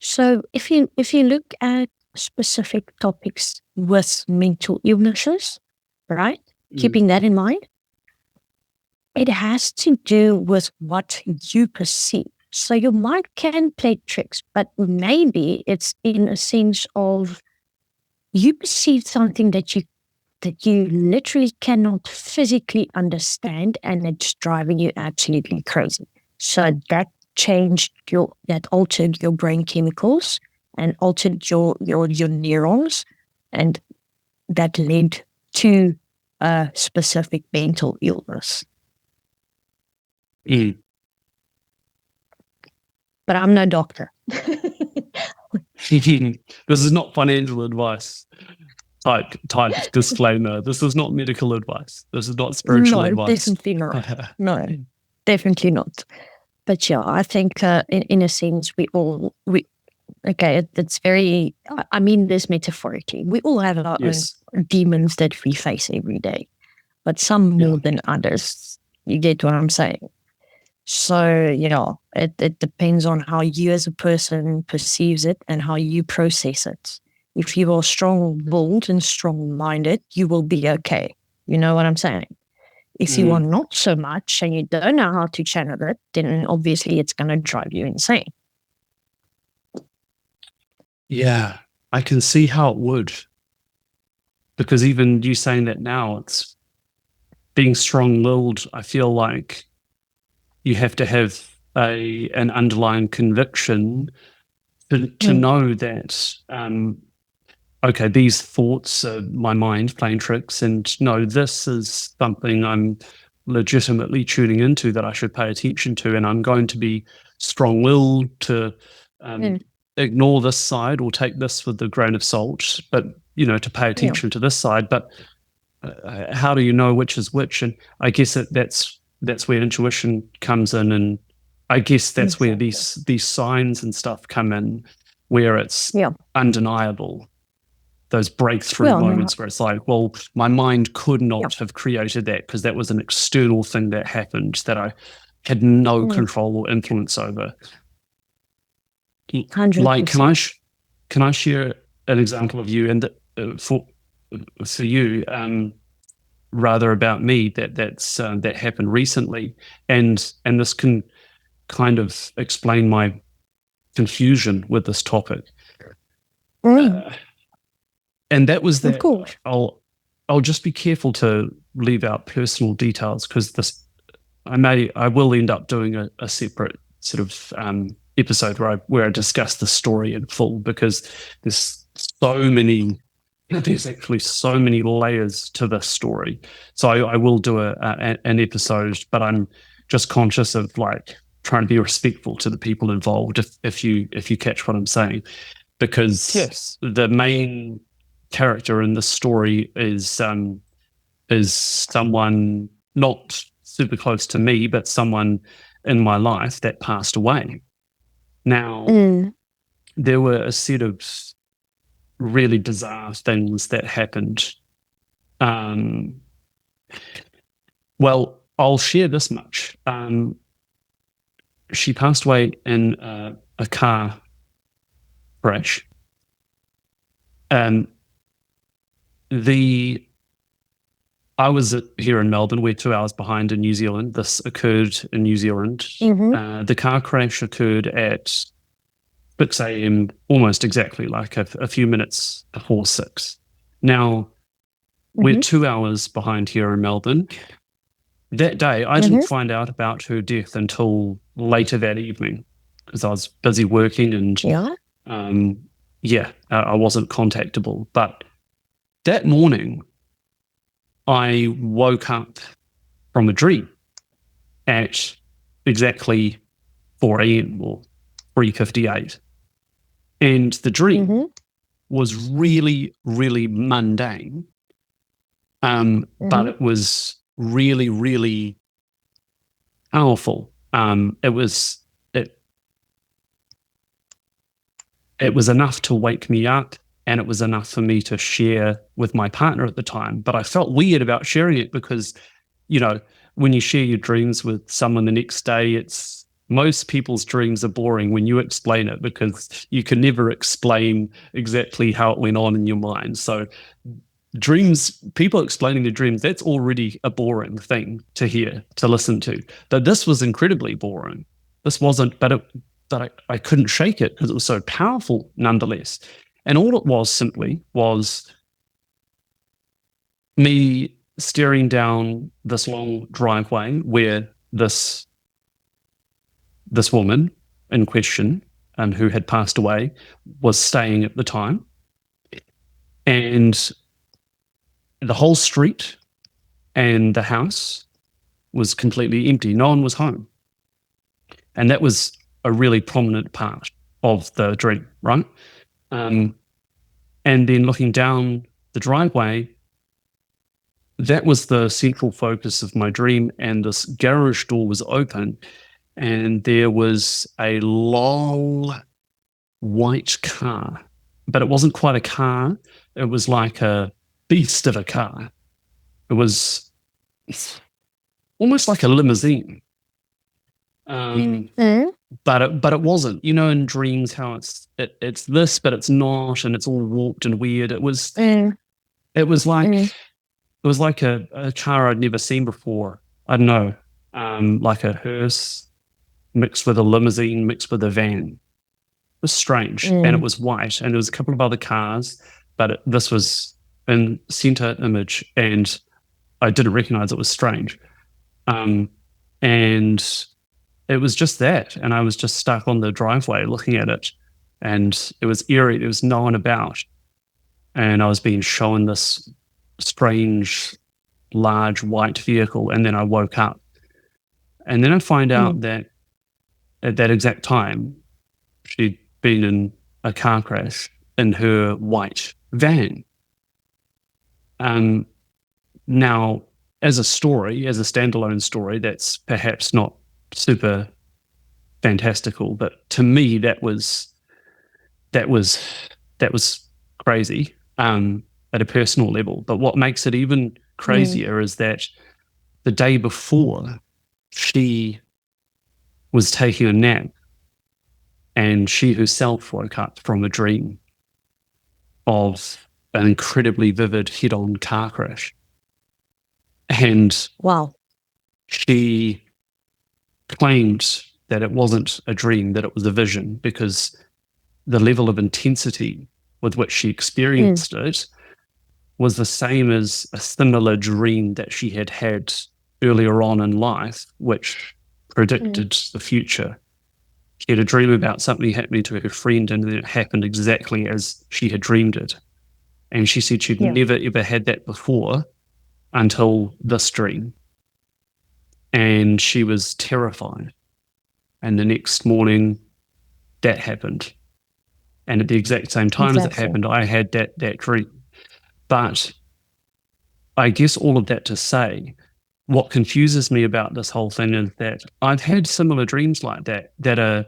So if you look at specific topics with mental illnesses, right? Keeping that in mind, it has to do with what you perceive. So your mind can play tricks, but maybe it's in a sense of you perceive something that you literally cannot physically understand, and it's driving you absolutely crazy. So that altered your brain chemicals and altered your neurons, and that led to a specific mental illness. But I'm no doctor. This is not financial advice. Type disclaimer. This is not medical advice. This is not spiritual advice. Definitely not. No, definitely not. But yeah, I think in a sense it's very, I mean this metaphorically. We all have our own demons that we face every day, but some more than others. You get what I'm saying? So, it depends on how you as a person perceives it and how you process it. If you are strong-willed and strong-minded, you will be okay. You know what I'm saying? If you are not so much and you don't know how to channel it, then obviously it's going to drive you insane. Yeah, I can see how it would. Because even you saying that now, it's being strong-willed, I feel like you have to have an underlying conviction to know that, okay, these thoughts are my mind playing tricks, and no, this is something I'm legitimately tuning into that I should pay attention to, and I'm going to be strong-willed to ignore this side or take this with a grain of salt, but, to pay attention to this side. But how do you know which is which? And I guess that's where intuition comes in, and I guess that's where these signs and stuff come in, where it's undeniable. Those breakthrough moments where it's like, well, my mind could not have created that because that was an external thing that happened that had no control or influence over. 100%. Like, can I share an example of you and for you, rather about me that happened recently, and this can kind of explain my confusion with this topic. And that was that. Of course. I'll just be careful to leave out personal details, because I will end up doing a separate sort of episode where I discuss the story in full, because there's actually so many layers to this story. So I will do an episode, but I'm just conscious of like trying to be respectful to the people involved, if you catch what I'm saying, because the main character in the story is someone not super close to me, but someone in my life that passed away. Now, there were a set of really bizarre things that happened. Well, I'll share this much. She passed away in a car crash. I was here in Melbourne. We're 2 hours behind in New Zealand. This occurred in New Zealand. The car crash occurred at 6 a.m., almost exactly, like a few minutes before 6. Now, we're 2 hours behind here in Melbourne. That day, I didn't find out about her death until later that evening, because I was busy working and I wasn't contactable. But that morning, I woke up from a dream at exactly 4 a.m. or 3:58. And the dream was really, really mundane, but it was really, really powerful. It was enough to wake me up, and it was enough for me to share with my partner at the time. But I felt weird about sharing it because, when you share your dreams with someone the next day, most people's dreams are boring when you explain it, because you can never explain exactly how it went on in your mind. So people explaining their dreams, that's already a boring thing to hear, to listen to. But this was incredibly boring. This wasn't, but I couldn't shake it because it was so powerful nonetheless. And all it was simply was me staring down this long driveway where this woman in question, who had passed away, was staying at the time. And the whole street and the house was completely empty. No one was home. And that was a really prominent part of the dream, right? And then looking down the driveway, that was the central focus of my dream. And this garage door was open, and there was a long white car, but it wasn't quite a car. It was like a beast of a car. It was almost like a limousine. But it wasn't. In dreams how it's this, but it's not, and it's all warped and weird. It was like a car I'd never seen before. I don't know, like a hearse mixed with a limousine mixed with a van. It was strange, and it was white, and there was a couple of other cars, but this was in center image, and I didn't recognize it was strange. And it was just that, and I was just stuck on the driveway looking at it, and it was eerie. There was no one about, and I was being shown this strange, large white vehicle, and then I woke up, and then I find out that at that exact time, she'd been in a car crash in her white van. Now, as a standalone story, that's perhaps not super fantastical, but to me, that was crazy at a personal level. But what makes it even crazier is that the day before, she was taking a nap, and she herself woke up from a dream of an incredibly vivid head-on car crash. And Wow. she claimed that it wasn't a dream, that it was a vision, because the level of intensity with which she experienced it was the same as a similar dream that she had had earlier on in life, which predicted the future. She had a dream about something happening to her friend, and then it happened exactly as she had dreamed it. And she said she'd never, ever had that before until this dream. And she was terrified. And the next morning, that happened. And at the exact same time as it happened, I had that dream. But I guess all of that to say, what confuses me about this whole thing is that I've had similar dreams like that are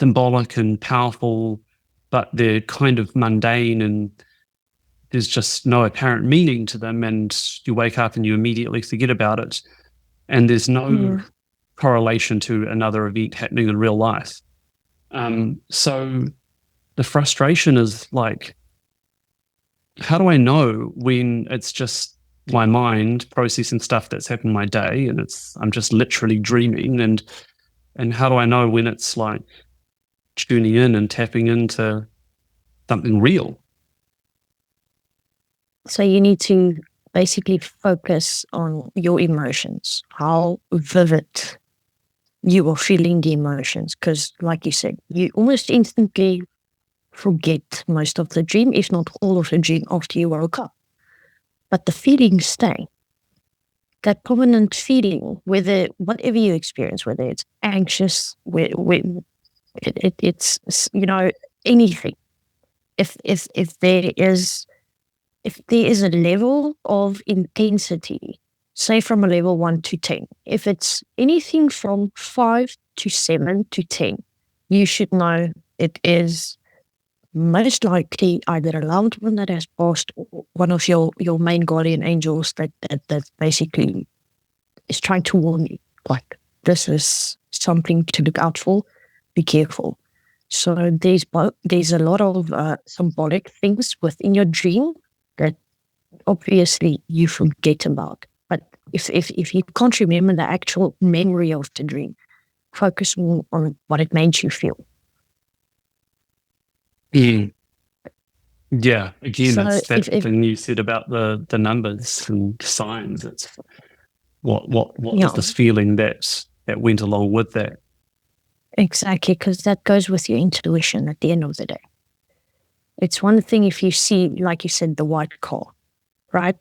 symbolic and powerful, but they're kind of mundane and there's just no apparent meaning to them. And you wake up and you immediately forget about it. And there's no correlation to another event happening in real life. So the frustration is like, how do I know when it's just my mind processing stuff that's happened in my day and I'm just literally dreaming, and how do I know when it's like tuning in and tapping into something real? So you need to basically focus on your emotions, how vivid you are feeling the emotions, because like you said, you almost instantly forget most of the dream, if not all of the dream, after you woke up. But the feelings stay. That prominent feeling, whatever you experience, whether it's anxious, when it's anything. If there is a level of intensity, say from a level 1 to 10, if it's anything from 5 to 7 to 10, you should know it is most likely either a loved one that has passed, or one of your main guardian angels that basically is trying to warn you, like, this is something to look out for, be careful. So there's a lot of symbolic things within your dream that obviously you forget about. But if you can't remember the actual memory of the dream, focus more on what it made you feel. Yeah, again, So it's that thing you said about the numbers and signs. It's what was this feeling that went along with that? Exactly, because that goes with your intuition at the end of the day. It's one thing if you see, like you said, the white car, right?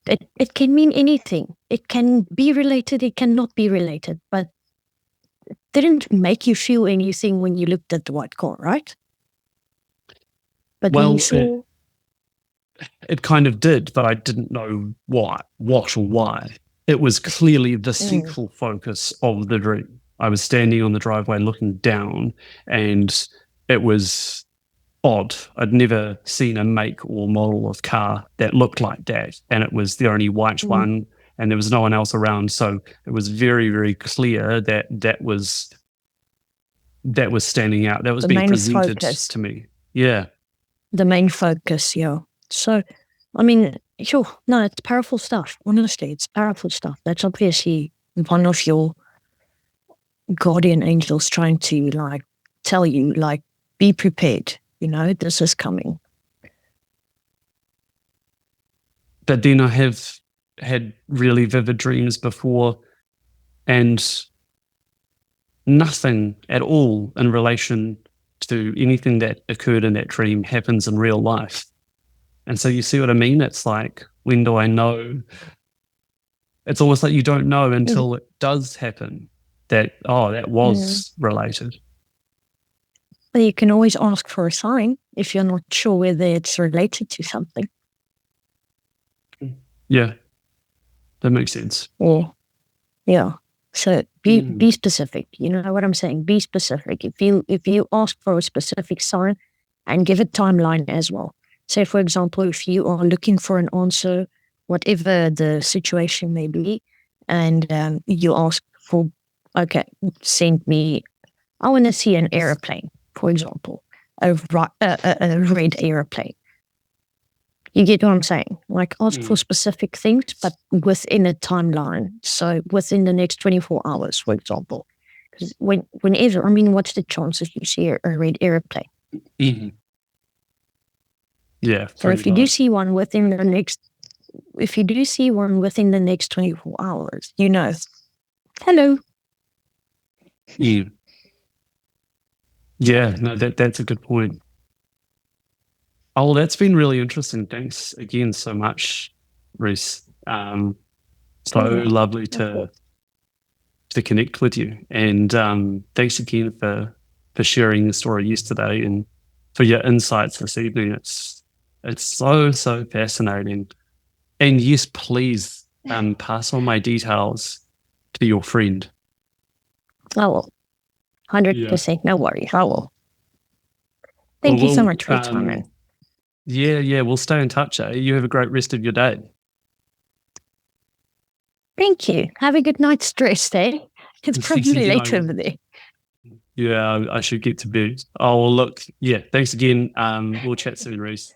It can mean anything. It can be related, it cannot be related, but it didn't make you feel anything when you looked at the white car, right? But well, when you saw... it kind of did, but I didn't know what or why. It was clearly the central focus of the dream. I was standing on the driveway looking down, and it was odd. I'd never seen a make or model of car that looked like that, and it was the only white one, and there was no one else around. So it was very, very clear that was standing out. That was being presented to me. Yeah. The main focus, yeah. So, I mean, sure, no, it's powerful stuff. Honestly, it's powerful stuff. That's obviously one of your guardian angels trying to, like, tell you, like, be prepared. This is coming. But then I have had really vivid dreams before, and nothing at all in relation to anything that occurred in that dream happens in real life. And so you see what I mean? It's like, when do I know? It's almost like you don't know until it does happen that was related. But you can always ask for a sign if you're not sure whether it's related to something. Yeah, that makes sense. Yeah. So be specific. You know what I'm saying? Be specific. If you ask for a specific sign, and give a timeline as well. Say, for example, if you are looking for an answer, whatever the situation may be, and you ask for okay, send me, I want to see an airplane, for example, a red airplane. You get what I'm saying? Like, ask for specific things, but within a timeline. So within the next 24 hours, for example. Because whenever, I mean, what's the chances you see a red airplane? Mm-hmm. Yeah. So if you do see one within the next 24 hours, you know, hello. Yeah. Yeah, no, that's a good point. Oh, well, that's been really interesting. Thanks again so much, Reese. So lovely to connect with you. And thanks again for sharing the story yesterday and for your insights this evening. It's so fascinating. And yes, please pass on my details to your friend. I will. 100%. No worries. I will. Thank you so much for your time, man. Yeah, we'll stay in touch. You have a great rest of your day. Thank you. Have a good night's rest, eh? It's probably late over there. Yeah, I should get to bed. Oh, well, look, yeah, thanks again. We'll chat soon, Reese.